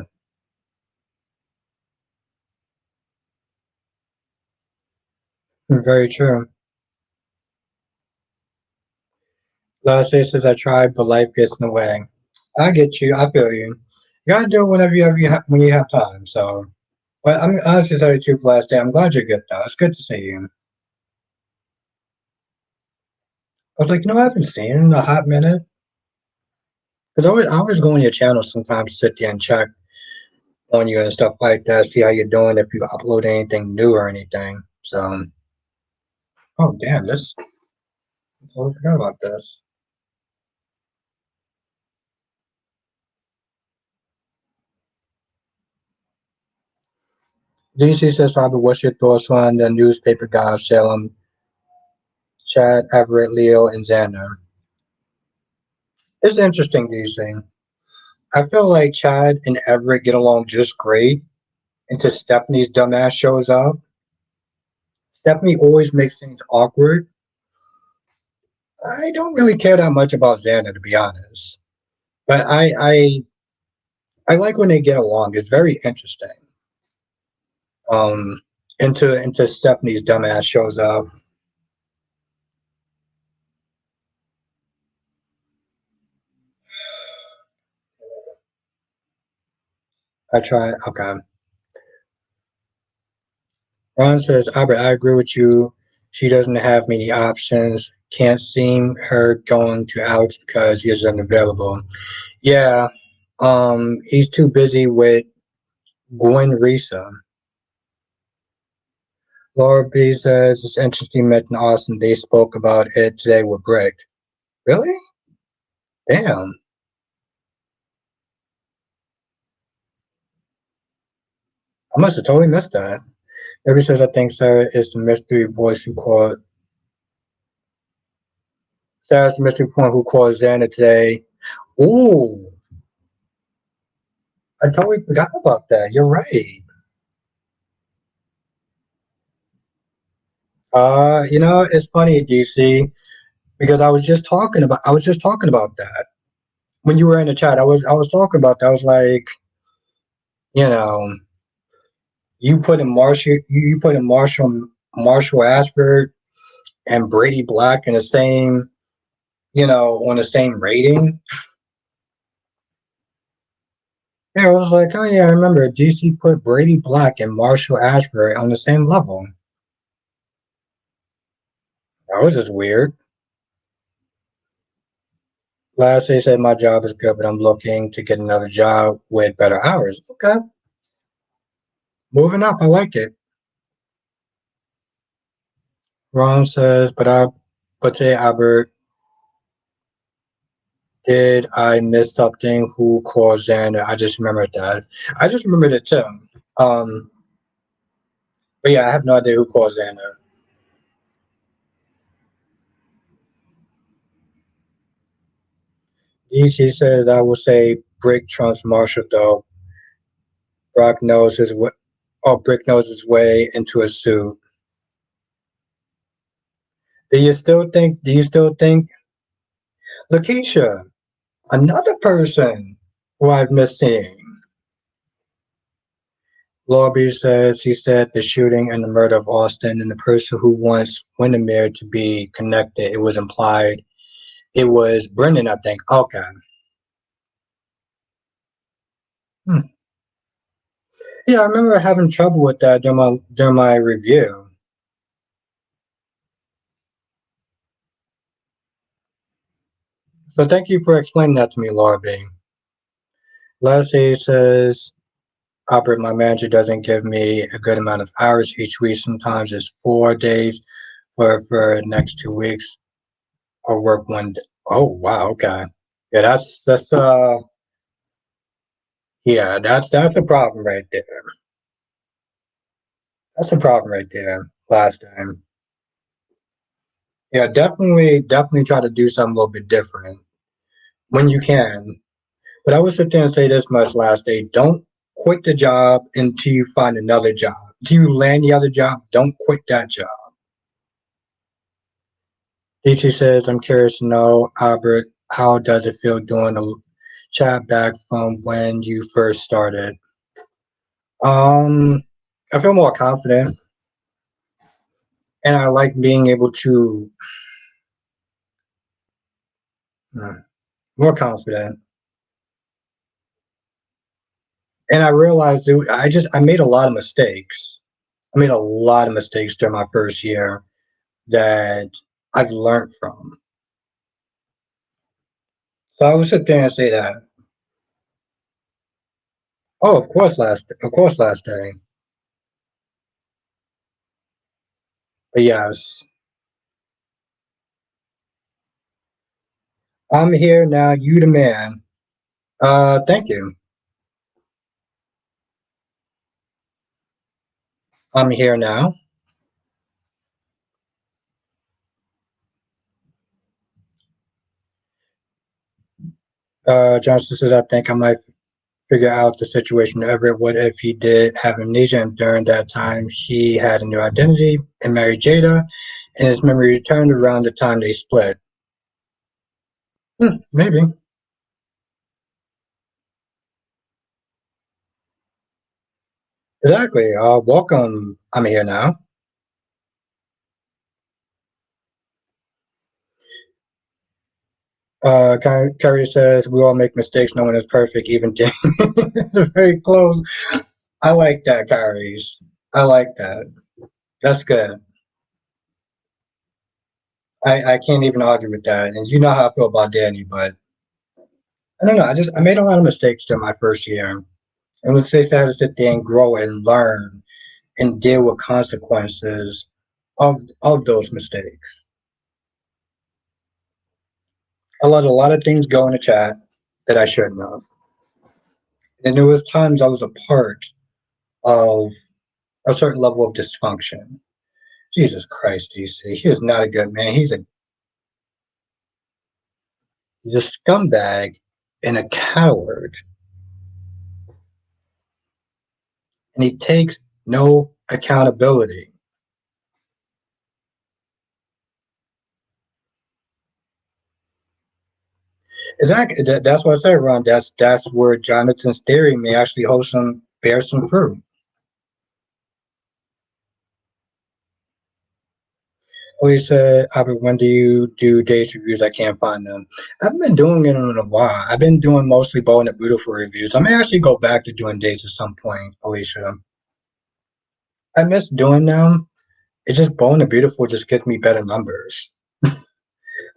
Speaker 1: very true. Last day says, "I tried, but life gets in the way." I get you. I feel you. You gotta do it whenever when you have time. So. But I'm honestly tell you the truth, last day. I'm glad you're good though. It's good to see you. I was like, I haven't seen you in a hot minute. Because I always go on your channel sometimes to sit there and check on you and stuff like that, see how you're doing, if you upload anything new or anything. So, oh damn, this I totally forgot about this. DC says, Robert, what's your thoughts on the newspaper guys, Salem, Chad, Everett, Leo, and Xander? It's interesting, DC. I feel like Chad and Everett get along just great until Stephanie's dumbass shows up. Stephanie always makes things awkward. I don't really care that much about Xander, to be honest. But I like when they get along. It's very interesting. Um, into Stephanie's dumbass shows up. I try. Okay. Ron says, Albert, I agree with you. She doesn't have many options. Can't see her going to Alex because he is unavailable. Yeah. He's too busy with Gwen Risa. Laura B says it's interesting met in Austin. They spoke about it today with Brick. Really? Damn. I must have totally missed that. Maybe says I think Sarah is the mystery voice who called Sarah's the mystery point who called Xander today. Ooh, I totally forgot about that. You're right. It's funny, DC, because I was just talking about that when you were in the chat. I was talking about that. I was like, you know, you put in Marshall Ashford and Brady Black in the same, on the same rating. Yeah, I was like, oh yeah, I remember DC put Brady Black and Marshall Ashford on the same level. That was just weird. Last they said my job is good, but I'm looking to get another job with better hours. Okay, moving up. I like it. Ron says, but today, Albert, did I miss something? Who called Xander? I just remembered that. I just remembered it too. Um, but yeah, I have no idea who called Xander. DC says I will say Brick trumps Marshall though. Brock knows his way. Oh, Brick knows his way into a suit. Do you still think Lakeisha, another person who I've missed seeing? Lobby says he said the shooting and the murder of Austin and the person who wants Windermere to be connected. It was implied. It was Brendan, I think. Okay. Hmm. Yeah, I remember having trouble with that during my review. So thank you for explaining that to me, Laura B. Leslie says, Albert, my manager doesn't give me a good amount of hours each week. Sometimes it's 4 days for the next 2 weeks or work one day. Oh wow, okay. Yeah, that's a problem right there. That's a problem right there. Last time. Yeah, definitely try to do something a little bit different when you can. But I would sit there and say this much last day. Don't quit the job until you find another job. Until you land the other job, don't quit that job. DC says, I'm curious to know, Albert, how does it feel doing a chat back from when you first started? Um, I feel more confident and I like being able to more confident. And I realized I made a lot of mistakes. I made a lot of mistakes during my first year that I've learned from. So I would sit there and say that. Oh, of course, last day. But yes, I'm here now. You the man. Thank you. I'm here now. Johnson says, I think I might figure out the situation Everett. What if he did have amnesia and during that time he had a new identity and married Jada and his memory returned around the time they split? Maybe. Exactly. Welcome. I'm here now. Carrie says, we all make mistakes. No one is perfect, even Jane. It's very close. I like that, Carrie's. I like that. That's good. I can't even argue with that. And you know how I feel about Danny, but I don't know. I made a lot of mistakes during my first year. And mistakes I had to sit there and grow and learn and deal with consequences of those mistakes. I let a lot of things go in the chat that I shouldn't have. And there was times I was a part of a certain level of dysfunction. Jesus Christ, DC. He is not a good man. He's a scumbag and a coward. And he takes no accountability. Exactly. That's what I said, Ron. That's where Jonathan's theory may actually hold some bear some fruit. Lisa, Albert, when do you do days reviews? I can't find them. I've been doing it in a while. I've been doing mostly Bold and the Beautiful reviews. I may actually go back to doing dates at some point, Alicia. I miss doing them. It's just Bold and the Beautiful just gives me better numbers.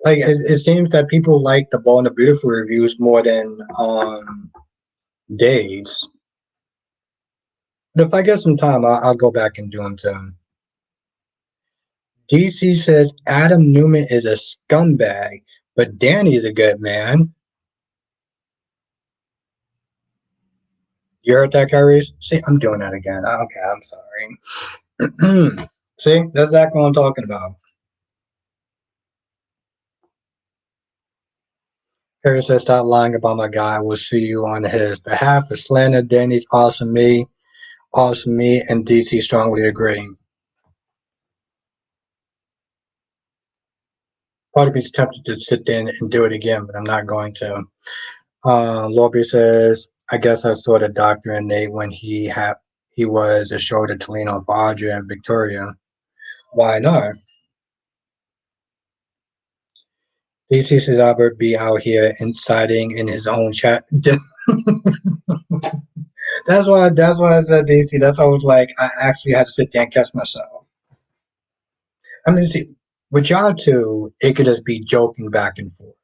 Speaker 1: Like it seems that people like the Bold and the Beautiful reviews more than days. But if I get some time, I'll go back and do them too. DC says Adam Newman is a scumbag, but Danny is a good man. You heard that, Kyrie? See, I'm doing that again. Okay, I'm sorry. See, that's exactly what I'm talking about. Kyrie says, stop lying about my guy. We'll see you on his behalf. For slander, Danny's awesome me, and DC strongly agree. Part of me's tempted to sit there and do it again, but I'm not going to. Lobby says, I guess I saw the doctor and Nate when he was a shoulder to lean on for Audrey and Victoria. Why not? DC says Albert be out here inciting in his own chat. That's why I said DC. That's why I was like I actually had to sit there and catch myself. I mean, see, with y'all two, it could just be joking back and forth,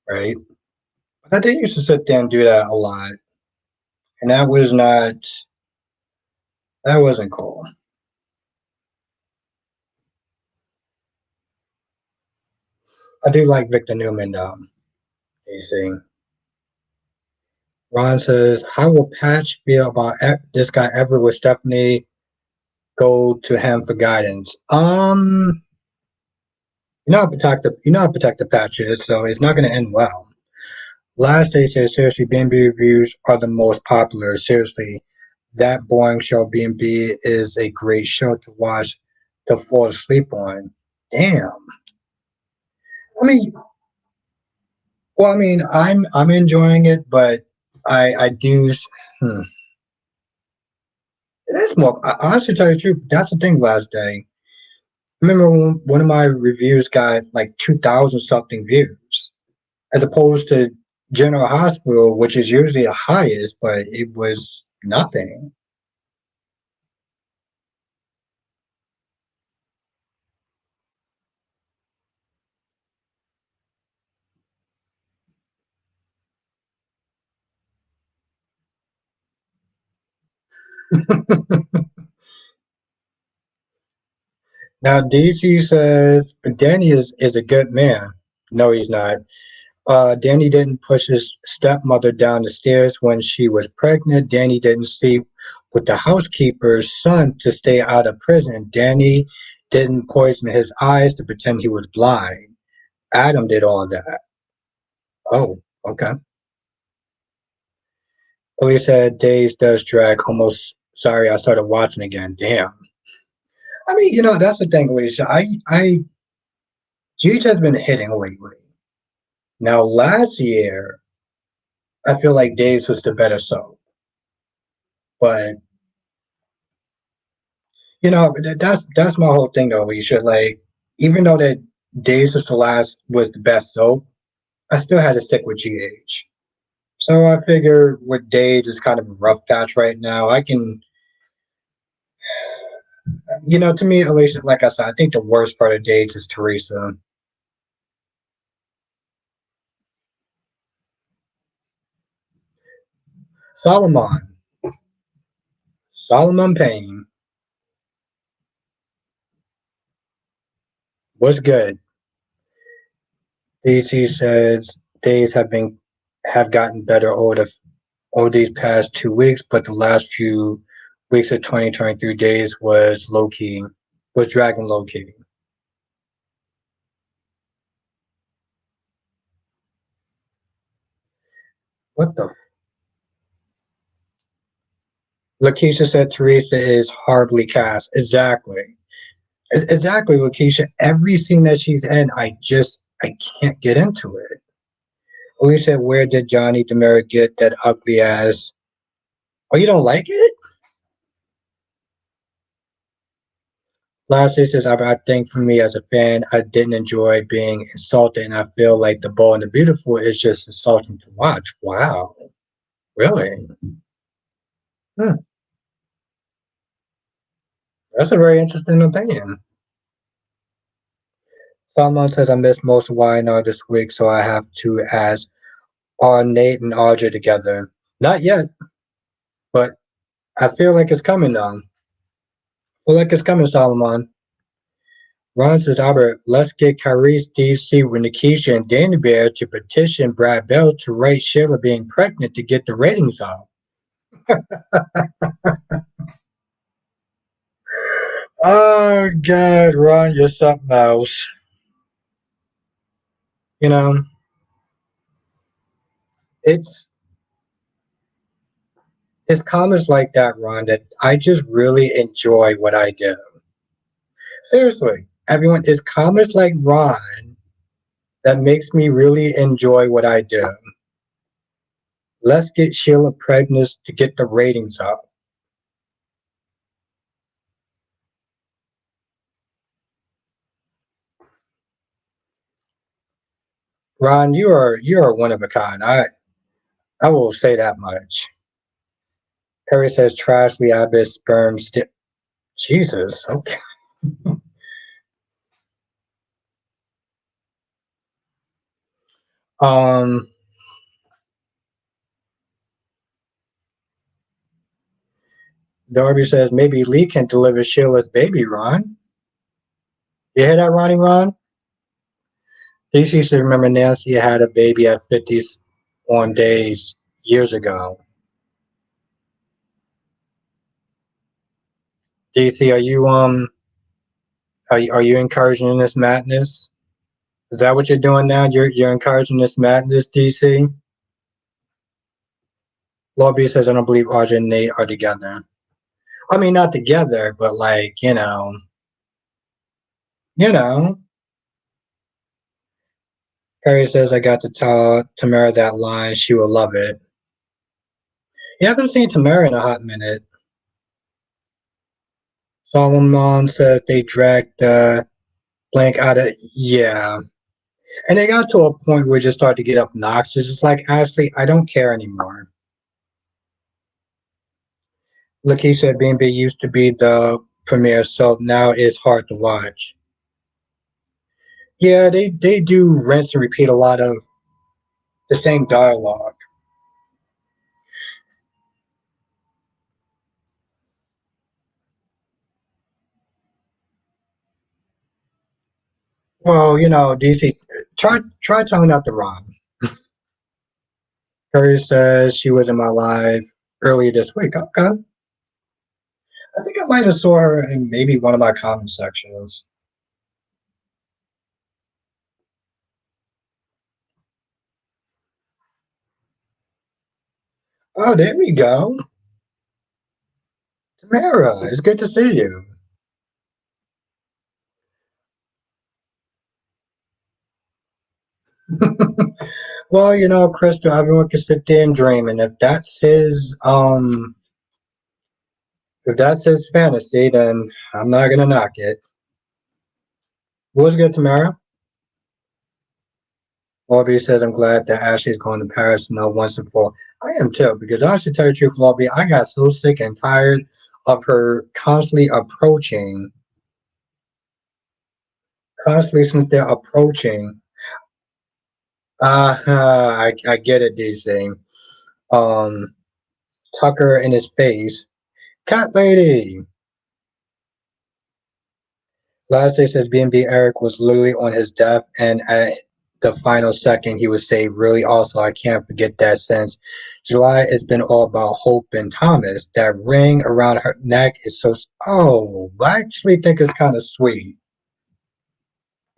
Speaker 1: right? But I did used to sit there and do that a lot, and that wasn't cool. I do like Victor Newman though. DC. Ron says, "How will Patch feel about this guy ever with Stephanie go to him for guidance?" You know how protective Patch is, so it's not going to end well. Last day says, seriously, B&B reviews are the most popular. Seriously, that boring show B&B is a great show to watch to fall asleep on. Damn. I mean, I'm enjoying it, but I do. Hmm, it is more. I honestly tell you the truth, that's the thing. Last day, I remember when one of my reviews got like 2,000 something views, as opposed to General Hospital, which is usually the highest, but it was nothing. Now DC says, but Danny is a good man. No, he's not. Danny didn't push his stepmother down the stairs when she was pregnant. Danny didn't sleep with the housekeeper's son to stay out of prison. Danny didn't poison his eyes to pretend he was blind. Adam did all that. Oh, okay. Police said Days does drag. Almost sorry, I started watching again. Damn. I mean, that's the thing, Alicia. Huge has been hitting lately. Now, last year, I feel like Days was the better soap, but that's my whole thing, though, Alicia. Like, even though that Days was the best soap, I still had to stick with GH. So I figure with Days is kind of a rough patch right now. To me, Alicia, like I said, I think the worst part of Days is Teresa. Solomon, Solomon Payne was good. DC says days have gotten better over these past 2 weeks, but the last few weeks of 2023 days was low key, was dragging low key. What the? Lakeisha said Teresa is horribly cast. Exactly. Exactly, Lakeisha. Every scene that she's in, I can't get into it. Elise said, "Where did Johnny Demeritt get that ugly ass?" Oh, you don't like it? Lastly says, I think for me as a fan, I didn't enjoy being insulted, and I feel like The Bold and the Beautiful is just insulting to watch. Wow, really? Hmm. That's a very interesting opinion. Someone says, I missed most of YNR this week, so I have to ask, are Nate and Audrey together? Not yet, but I feel like it's coming now. I feel like it's coming, Solomon. Ron says, Albert, let's get Kyrie's DC with Nikisha and Danny Bear to petition Brad Bell to rate Sheila being pregnant to get the ratings up. Oh, God, Ron, you're something else. You know, it's it's comments like that, Ron, that I just really enjoy what I do. Seriously, everyone, it's comments like Ron that makes me really enjoy what I do. Let's get Sheila pregnant to get the ratings up. Ron, you are one of a kind. I will say that much. Harry says Trashley Abbott sperm Jesus. Okay. Um Darby says maybe Lee can deliver Sheila's baby, Ron. You hear that, Ronnie Ron? DC should remember Nancy had a baby at 50s on days years ago. DC, are you encouraging this madness? Is that what you're doing now? You're encouraging this madness, DC? Lobby says I don't believe Audrey and Nate are together. I mean not together, but like, you know. Harry says I got to tell Tamara that line, she will love it. You haven't seen Tamara in a hot minute. Solomon says they dragged the blank out of yeah. And they got to a point where it just started to get obnoxious. It's like, Ashley, I don't care anymore. Look, he said B&B used to be the premiere, so now it's hard to watch. Yeah, they do rinse and repeat a lot of the same dialogue. Well, DC, try telling that to Rob. Curry says she was in my live earlier this week. Okay. I think I might have saw her in maybe one of my comment sections. Oh, there we go. Tamara, it's good to see you. Well, Crystal, everyone can sit there and dream, and if that's his fantasy, then I'm not gonna knock it. What's good, Tamara? Lobby says I'm glad that Ashley's going to Paris now once and for all. I am too, because honestly, to tell you the truth, Lobby, I got so sick and tired of her constantly since they're approaching. I get it, DC. Um, Tucker in his face. Cat lady. Last day says B&B Eric was literally on his death, and at the final second, he was saved. Really, also, I can't forget that since July, it's been all about Hope and Thomas. That ring around her neck is so. Oh, I actually think it's kind of sweet.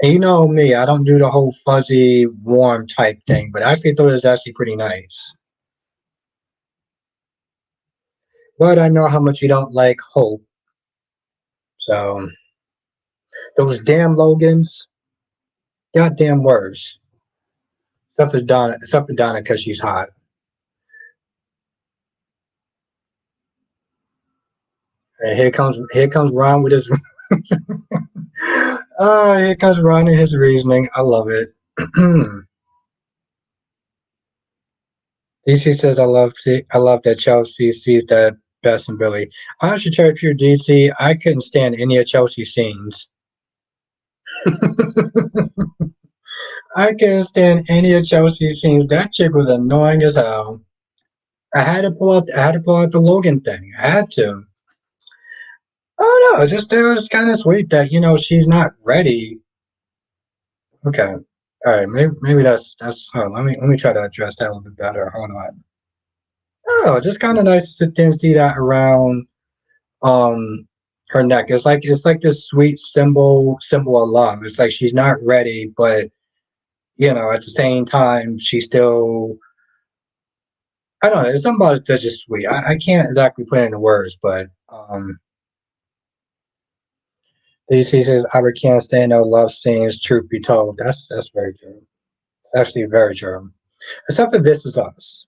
Speaker 1: And you know me, I don't do the whole fuzzy, warm type thing, but I actually thought it was actually pretty nice. But I know how much you don't like Hope, so those damn Logans, goddamn worse. Except for Donna, because she's hot. And here comes Ron with his. Oh, here comes Ron and his reasoning. I love it. DC says, I love that Chelsea sees that best in Billy. I should tell you, DC, I couldn't stand any of Chelsea's scenes. I couldn't stand any of Chelsea's scenes. That chick was annoying as hell. I had to pull out the Logan thing. I had to. Oh no, just it was kind of sweet that she's not ready. Okay, all right, maybe that's. Let me try to address that a little bit better. Hold on. Oh, just kind of nice to sit there and see that around um her neck. It's like this sweet symbol of love. It's like she's not ready, but at the same time she's still. I don't know. There's something about it that's just sweet. I can't exactly put it into words, but DC says I can't stand no love scenes. Truth be told, that's very true. It's actually very true. Except for This Is Us.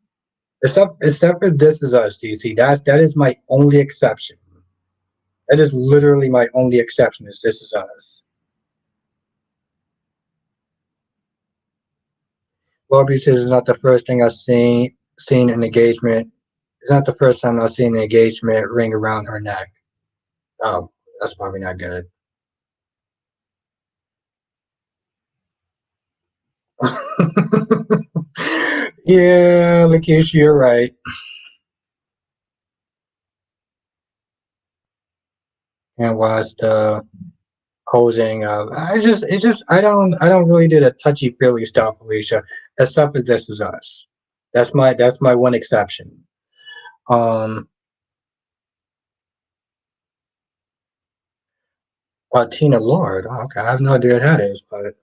Speaker 1: Except for This Is Us, DC. That is my only exception. That is literally my only exception. Is This Is Us. Bobby says it's not the first thing I've seen an engagement. It's not the first time I've seen an engagement ring around her neck. Oh, that's probably not good. Yeah, Lakeisha, you're right. And watch the posing of I don't really do the touchy feely stuff, Alicia. Except for This Is Us. That's my one exception. Um Tina Lord. Oh, okay, I have no idea what that is, but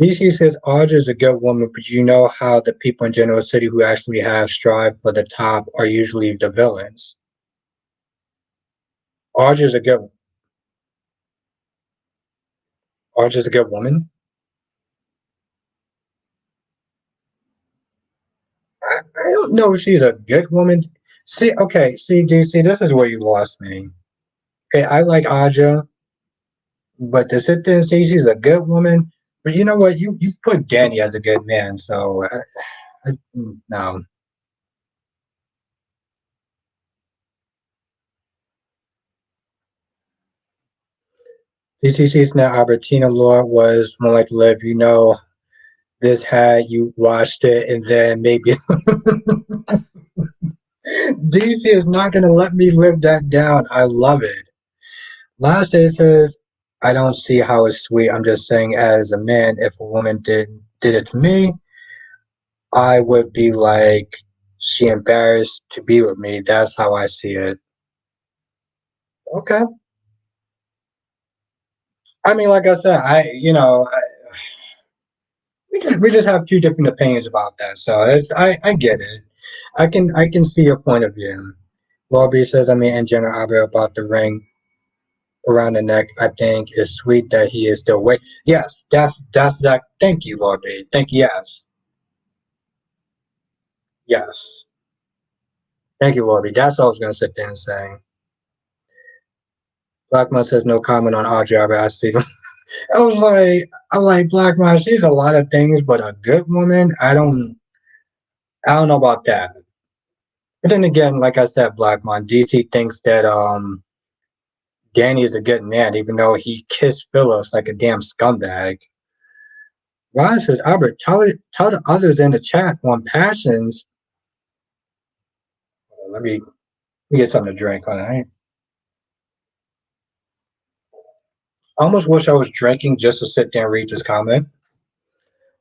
Speaker 1: DC says Audrey is a good woman, but you know how the people in General City who actually have strive for the top are usually the villains. Audrey is a good Audrey is a good woman. I don't know if she's a good woman. See, DC, this is where you lost me. Okay, I like Aja, but to sit there and say she's a good woman, but you know what? You put Danny as a good man, so no. DCC's now Albertina Law was more like live. This had you watched it, and then maybe DC is not gonna let me live that down. I love it. Last day says, I don't see how it's sweet. I'm just saying, as a man, if a woman did it to me, I would be like, she embarrassed to be with me. That's how I see it. Okay. I mean, like I said, we just have two different opinions about that. So I get it. I can see your point of view. Lobby says, I mean, in general, about the ring around the neck. I think it's sweet that he is still wait. Yes, that's that. Thank you, Lobby. Thank you. Yes, yes. Thank you, Lobby. That's all I was gonna sit there and say. Blackman says no comment on Audrey. I see them. I like Blackman. She's a lot of things, but a good woman. I don't know about that. But then again, like I said, Blackman, DC thinks that Danny is a good man, even though he kissed Phyllis like a damn scumbag. Ron says, Albert, tell the others in the chat on passions. Let me get something to drink. All right. I almost wish I was drinking just to sit there and read this comment.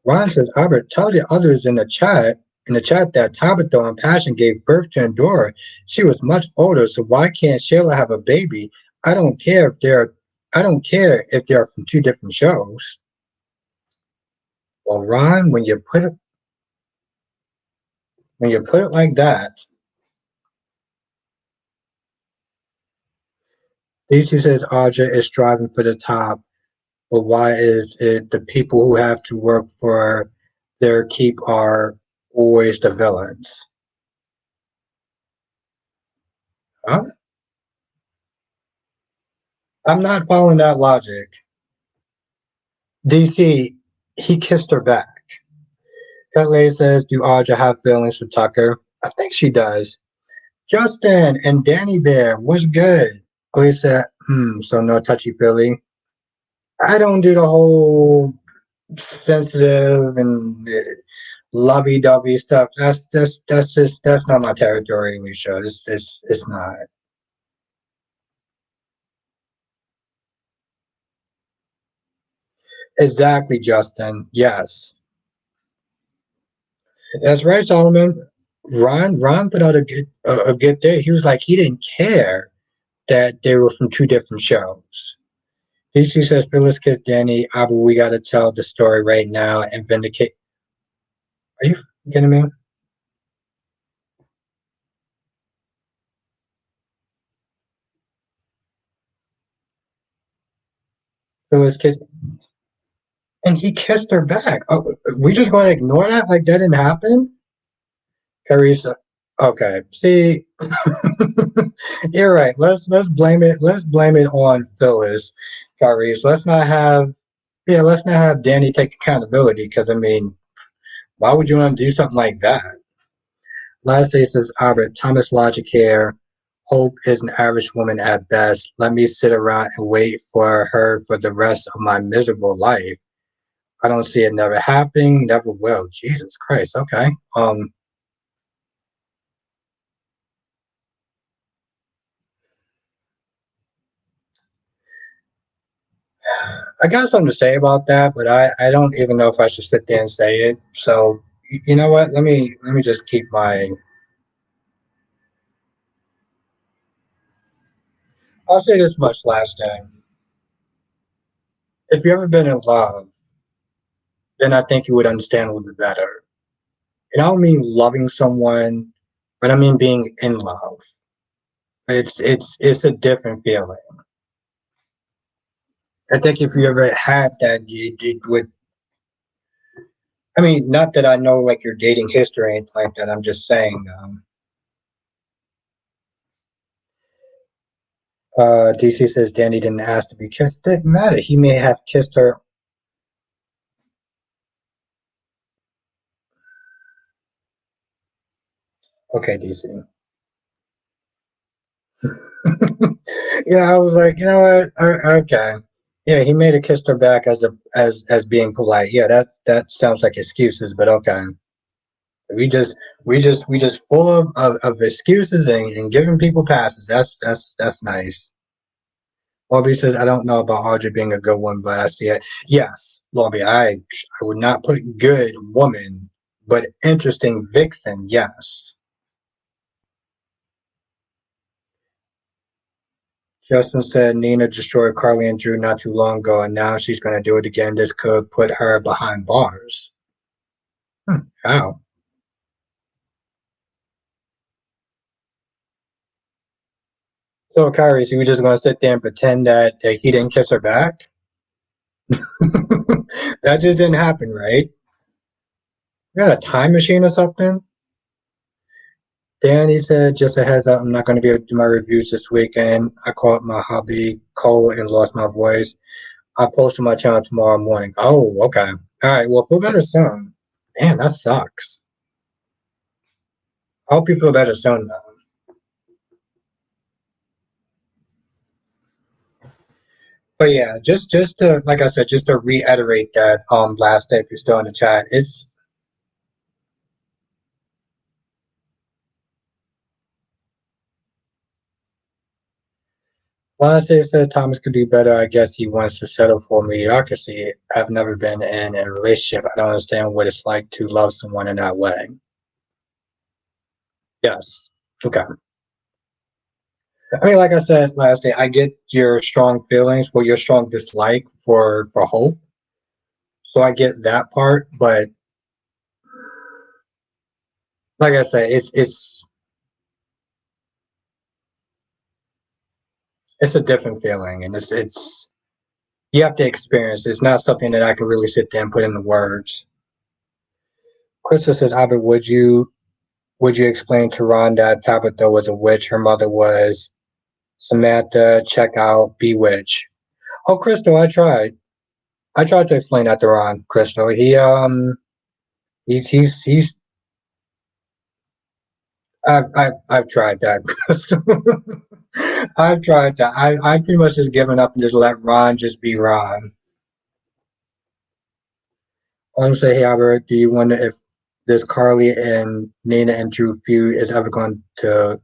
Speaker 1: Ron says, Albert, tell the others in the chat that Tabitha on Passion gave birth to Endora. She was much older, so why can't Sheila have a baby? I don't care if they're I don't care if they're from two different shows. Well, Ron, when you put it like that, DC says Audra is striving for the top, But why is it the people who have to work for their keep are always the villains? Huh? I'm not following that logic. DC, he kissed her back. Kelly says, do Audra have feelings for Tucker? I think she does. Justin and Danny Bear, what's good? Lisa, so no touchy feely. I don't do the whole sensitive and lovey dovey stuff. That's not my territory, Alicia. It's not. Exactly, Justin. Yes. That's right, Solomon. Ron put out a good day. He was like he didn't care that they were from two different shows. DC says, Phyllis kissed Danny. Abu, we got to tell the story right now and vindicate. Are you kidding me? Phyllis kissed, and he kissed her back. Oh, we just going to ignore that like that didn't happen? Carissa. Okay. See, you're right. Let's blame it. Let's blame it on Phyllis, Carissa. Let's not have Danny take accountability because I mean, why would you want to do something like that? Last day says Albert Thomas Logic here. Hope is an average woman at best. Let me sit around and wait for her for the rest of my miserable life. I don't see it never happening, never will. Jesus Christ. Okay. I got something to say about that, but I don't even know if I should sit there and say it. So you know what? Let me just keep my. I'll say this much last time. If you've ever been in love, then I think you would understand a little bit better. And I don't mean loving someone, but I mean being in love. It's a different feeling. I think if you ever had that, it would. I mean, not that I know like your dating history or anything like that. I'm just saying. DC says Danny didn't ask to be kissed. Didn't matter. He may have kissed her. Okay, DC. Yeah, I was like, you know what? Okay. Yeah, he may have kissed her back as being polite. Yeah, that sounds like excuses, but okay. We just we just full of excuses and giving people passes. That's nice. Lobby says I don't know about Audrey being a good one, but I see it. Yes, Lobby, I would not put good woman, but interesting vixen. Yes. Justin said Nina destroyed Carly and Drew not too long ago, and now she's going to do it again. This could put her behind bars. How? So, Kyrie, so you just going to sit there and pretend that he didn't kiss her back? That just didn't happen, right? You got a time machine or something? Danny said, just a heads up, I'm not going to be able to do my reviews this weekend. I caught my hobby cold and lost my voice. I'll post to my channel tomorrow morning. Oh, okay. All right. Well, feel better soon. Damn, that sucks. I hope you feel better soon, though. But yeah, just to like I said, just to reiterate that last day if you're still in the chat, it's last day says Thomas could do better. I guess he wants to settle for mediocrity. I've never been in a relationship. I don't understand what it's like to love someone in that way. Yes. Okay. I mean, like I said last day, I get your strong feelings, or your strong dislike for hope. So I get that part, but like I said, it's a different feeling, and it's You have to experience. It's not something that I can really sit there and put into words. Krista says, Albert, would you explain to Ron that Tabitha was a witch? Her mother was Samantha. Check out Bewitch. Oh, Crystal, I tried. I tried to explain that to Ron. Crystal, he's. I've tried that. I've tried that. I pretty much just given up and just let Ron just be Ron. I'm gonna say, hey Albert, do you wonder if this Carly and Nina and Drew feud is ever going to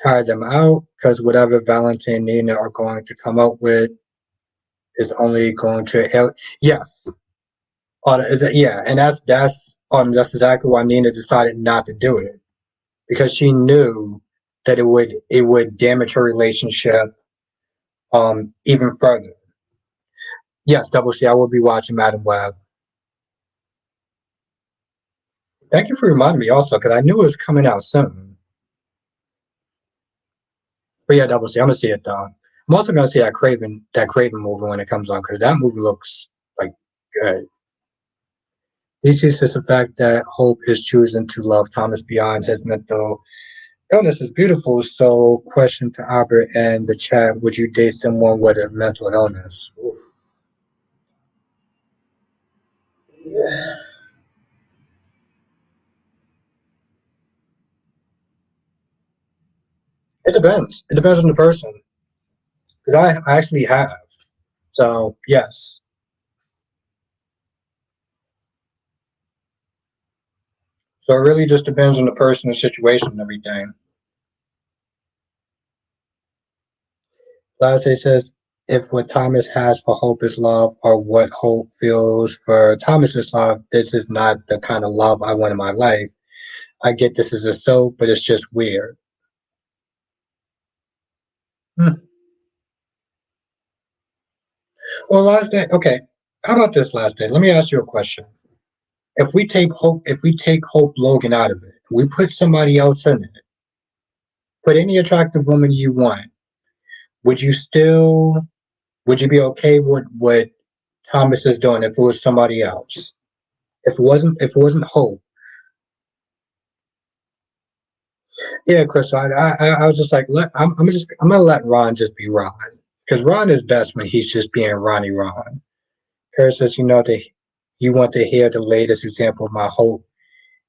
Speaker 1: tire them out? Because whatever Valentine and Nina are going to come up with is only going to yes. Yeah, and that's exactly why Nina decided not to do it because she knew that it would damage her relationship even further. Yes, Double C, I will be watching Madam Web. Thank you for reminding me also because I knew it was coming out soon. But yeah, Double C, I'm gonna see it though. I'm also gonna see that Craven movie when it comes out because that movie looks like good. He sees this the fact that Hope is choosing to love Thomas beyond his mental illness is beautiful. So, question to Albert and the chat: would you date someone with a mental illness? Yeah. It depends. It depends on the person. Because I actually have. So yes. So it really just depends on the person, the situation, and everything. Lastly, says if what Thomas has for Hope is love, or what Hope feels for Thomas's love, this is not the kind of love I want in my life. I get this is a soap, but it's just weird. Hmm. Well, last day. Okay. How about this last day? Let me ask you a question. If we take Hope Logan out of it, we put somebody else in it. Put any attractive woman you want. Would you still? Would you be okay with what Thomas is doing if it was somebody else? If it wasn't Hope? Yeah, Chris. I was just like, I'm gonna let Ron just be Ron because Ron is best when he's just being Ronnie Ron. Harris says, you want to hear the latest example of my hope,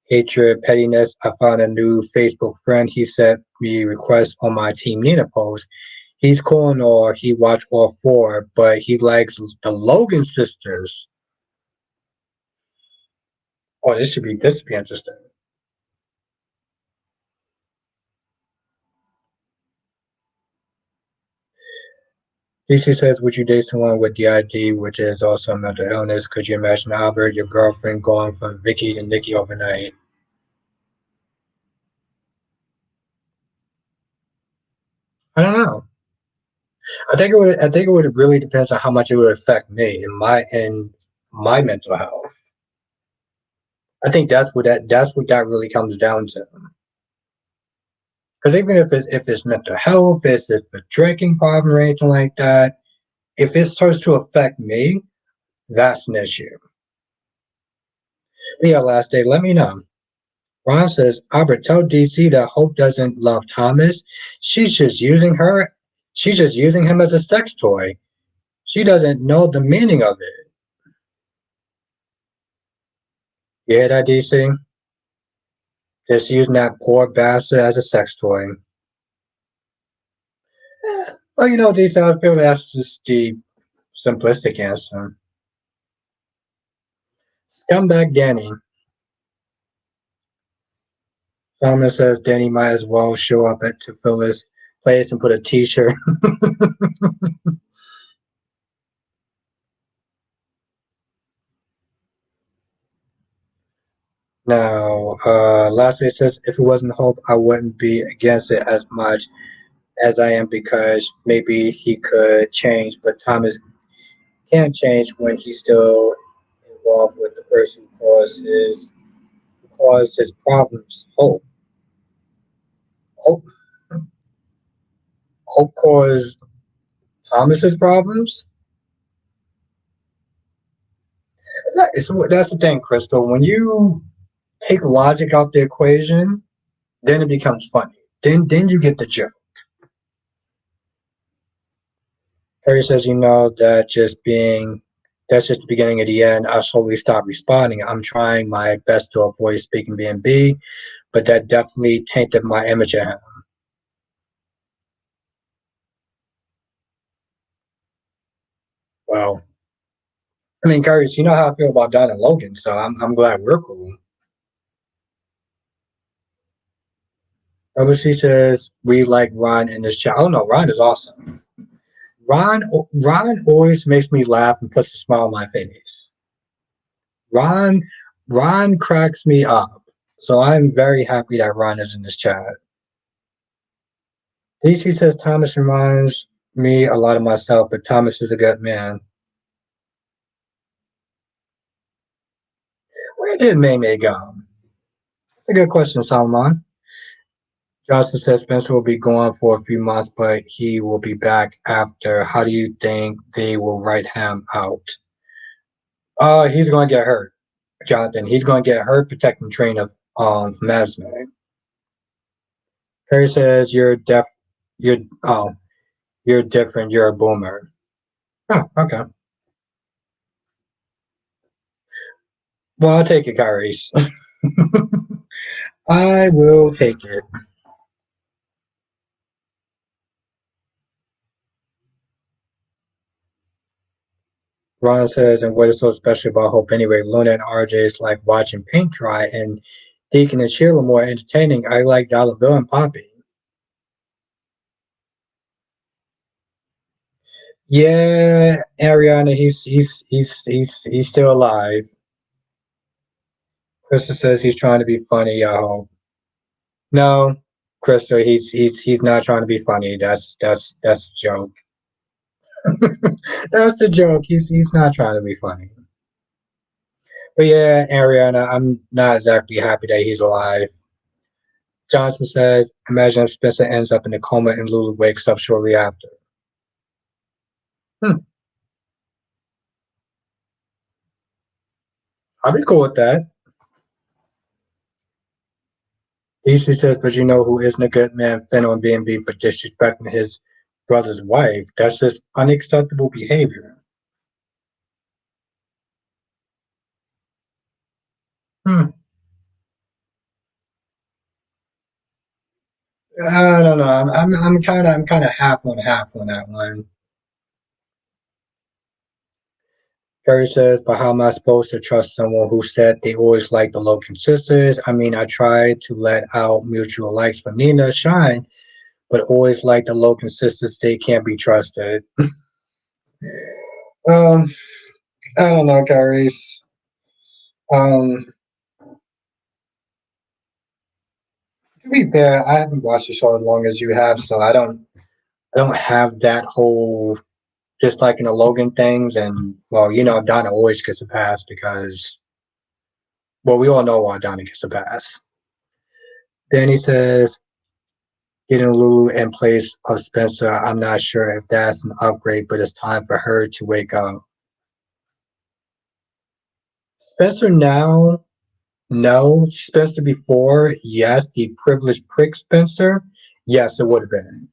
Speaker 1: hatred, pettiness. I found a new Facebook friend. He sent me requests on my Team Nina post. He's cool and all. He watched all four, but he likes the Logan sisters. Oh, this should be interesting. DC says, would you date someone with DID, which is also a mental illness? Could you imagine Albert, your girlfriend, going from Vicky to Nikki overnight? I don't know. I think it would really depends on how much it would affect me in my mental health. I think that's what that really comes down to. Because even if it's mental health, if it's a drinking problem or anything like that, if it starts to affect me, that's an issue. But yeah, last day, let me know. Ron says, Albert, tell DC that Hope doesn't love Thomas. She's just using her. She's just using him as a sex toy. She doesn't know the meaning of it. You hear that, DC? Just using that poor bastard as a sex toy. Well, DC, I feel that's just the simplistic answer. Scumbag Danny. Salman says Danny might as well show up to Phyllis' place and put a T-shirt. Now, lastly, it says if it wasn't Hope, I wouldn't be against it as much as I am because maybe he could change, but Thomas can't change when he's still involved with the person who caused his problems. Hope, Hope caused Thomas's problems. That's the thing, Crystal. When you take logic out the equation, then it becomes funny. Then you get the joke. Harry says, that's just the beginning of the end. I slowly stop responding. I'm trying my best to avoid speaking B&B, but that definitely tainted my image of him. Well, I mean, Curtis, you know how I feel about Don and Logan, so I'm glad we're cool. Obviously says we like Ron in this chat. Oh no, Ron is awesome. Ron always makes me laugh and puts a smile on my face. Ron Ron cracks me up. So I'm very happy that Ron is in this chat. DC says Thomas reminds me a lot of myself, but Thomas is a good man. Where did May go? That's a good question, Salman. Johnson says Spencer will be gone for a few months, but he will be back after. How do you think they will write him out? He's going to get hurt, Jonathan. He's going to get hurt protecting train of from Esme. Harry says You're oh, you're different. You're a boomer. Oh, okay. Well, I'll take it, Kyrie's. I will take it. Ron says, and what is so special about Hope anyway? Luna and RJ is like watching paint dry, and Deacon and Sheila more entertaining. I like Dollar Bill and Poppy. Yeah, Ariana, he's still alive. Krista says he's trying to be funny. I hope. No, Krista, he's not trying to be funny. That's a joke. That's the joke. He's not trying to be funny. But yeah, Ariana, I'm not exactly happy that he's alive. Johnson says, imagine if Spencer ends up in a coma and Lulu wakes up shortly after. Hmm, I'll be cool with that. DC says, but you know who isn't a good man? Finn on B&B for disrespecting his brother's wife. That's just unacceptable behavior. Hmm. I don't know. I'm kind of half on that one. Gary says, but how am I supposed to trust someone who said they always like the Logan sisters? I mean, I tried to let out mutual likes for Nina Shine, but always like the Logan sisters. They can't be trusted. Um, I don't know, Caris. Um, to be fair, I haven't watched the show as long as you have, so I don't have that whole just like in the Logan things. And well, Donna always gets a pass because well, we all know why Donna gets a pass. Danny says getting Lulu in place of Spencer. I'm not sure if that's an upgrade, but it's time for her to wake up. Spencer now, no. Spencer before, yes. The privileged prick Spencer, yes, it would have been.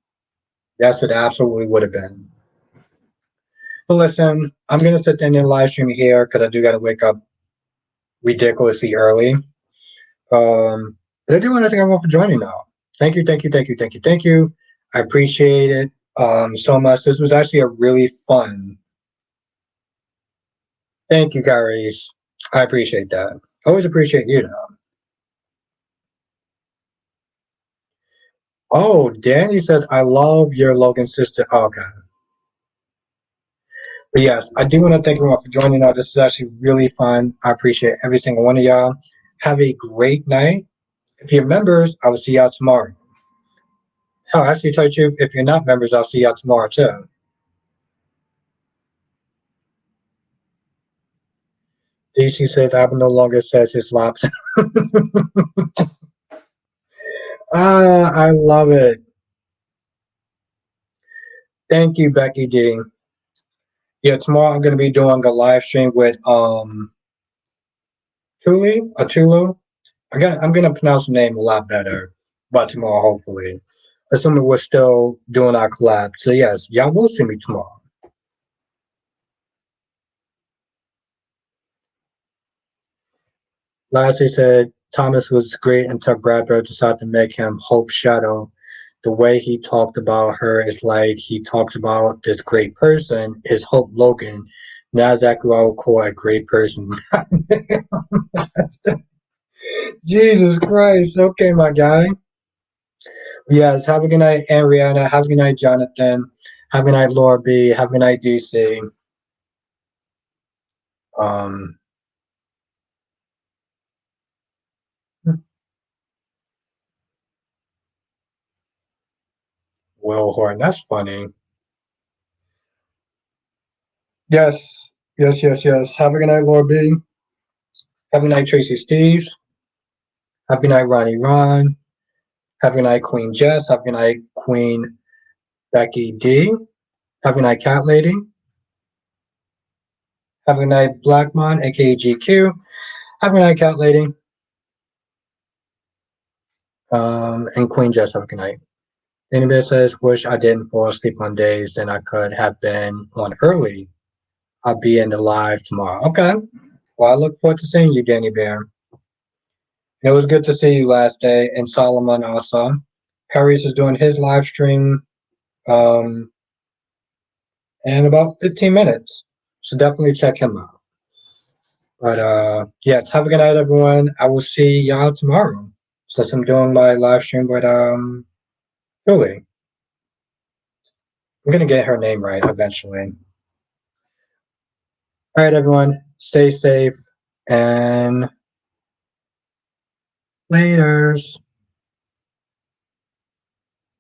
Speaker 1: Yes, it absolutely would have been. But listen, I'm gonna sit there and live stream here because I do got to wake up ridiculously early. But I do want to thank everyone for joining now. Thank you, thank you, thank you, thank you, thank you. I appreciate it so much. This was actually a really fun. Thank you, Gary's. I appreciate that. Always appreciate you though. Oh, Danny says I love your Logan sister. Oh, okay. But yes, I do want to thank everyone for joining us. This is actually really fun. I appreciate every single one of y'all. Have a great night. If you're members, I will see y'all tomorrow. Hell, actually, tell you the truth, if you're not members, I'll see y'all tomorrow too. DC says I no longer says his lops. I love it. Thank you, Becky D. Yeah, tomorrow I'm gonna be doing a live stream with Tuli, Atulu. I'm gonna pronounce the name a lot better by tomorrow, hopefully. Assuming we're still doing our collab. So yes, y'all will see me tomorrow. Lastly said Thomas was great until Bradbury decided to make him Hope Shadow. The way he talked about her is like he talks about this great person is Hope Logan. Not exactly what I would call a great person. Jesus Christ. Okay, my guy. Yes, have a good night, Ariana. Have a good night, Jonathan. Have a good night, Laura B. Have a good night, DC. Um, Will Horn. That's funny. Yes, yes, yes, yes. Have a good night, Laura B. Have a good night, Tracy Steves. Have a good night, Ronnie Ron. Have a good night, Queen Jess. Have a good night, Queen Becky D. Have a good night, Cat Lady. Have a good night, Blackmon, aka GQ. Have a good night, Cat Lady. And Queen Jess, have a good night. Anybody says, wish I didn't fall asleep on days, then I could have been on early. I'll be in the live tomorrow. Okay. Well, I look forward to seeing you, Danny Bear. It was good to see you last day, and Solomon also. Harris is doing his live stream um, in about 15 minutes. So definitely check him out. But yes, have a good night, everyone. I will see y'all tomorrow. Since I'm doing my live stream with Julie. I'm gonna get her name right eventually. All right, everyone. Stay safe and laters.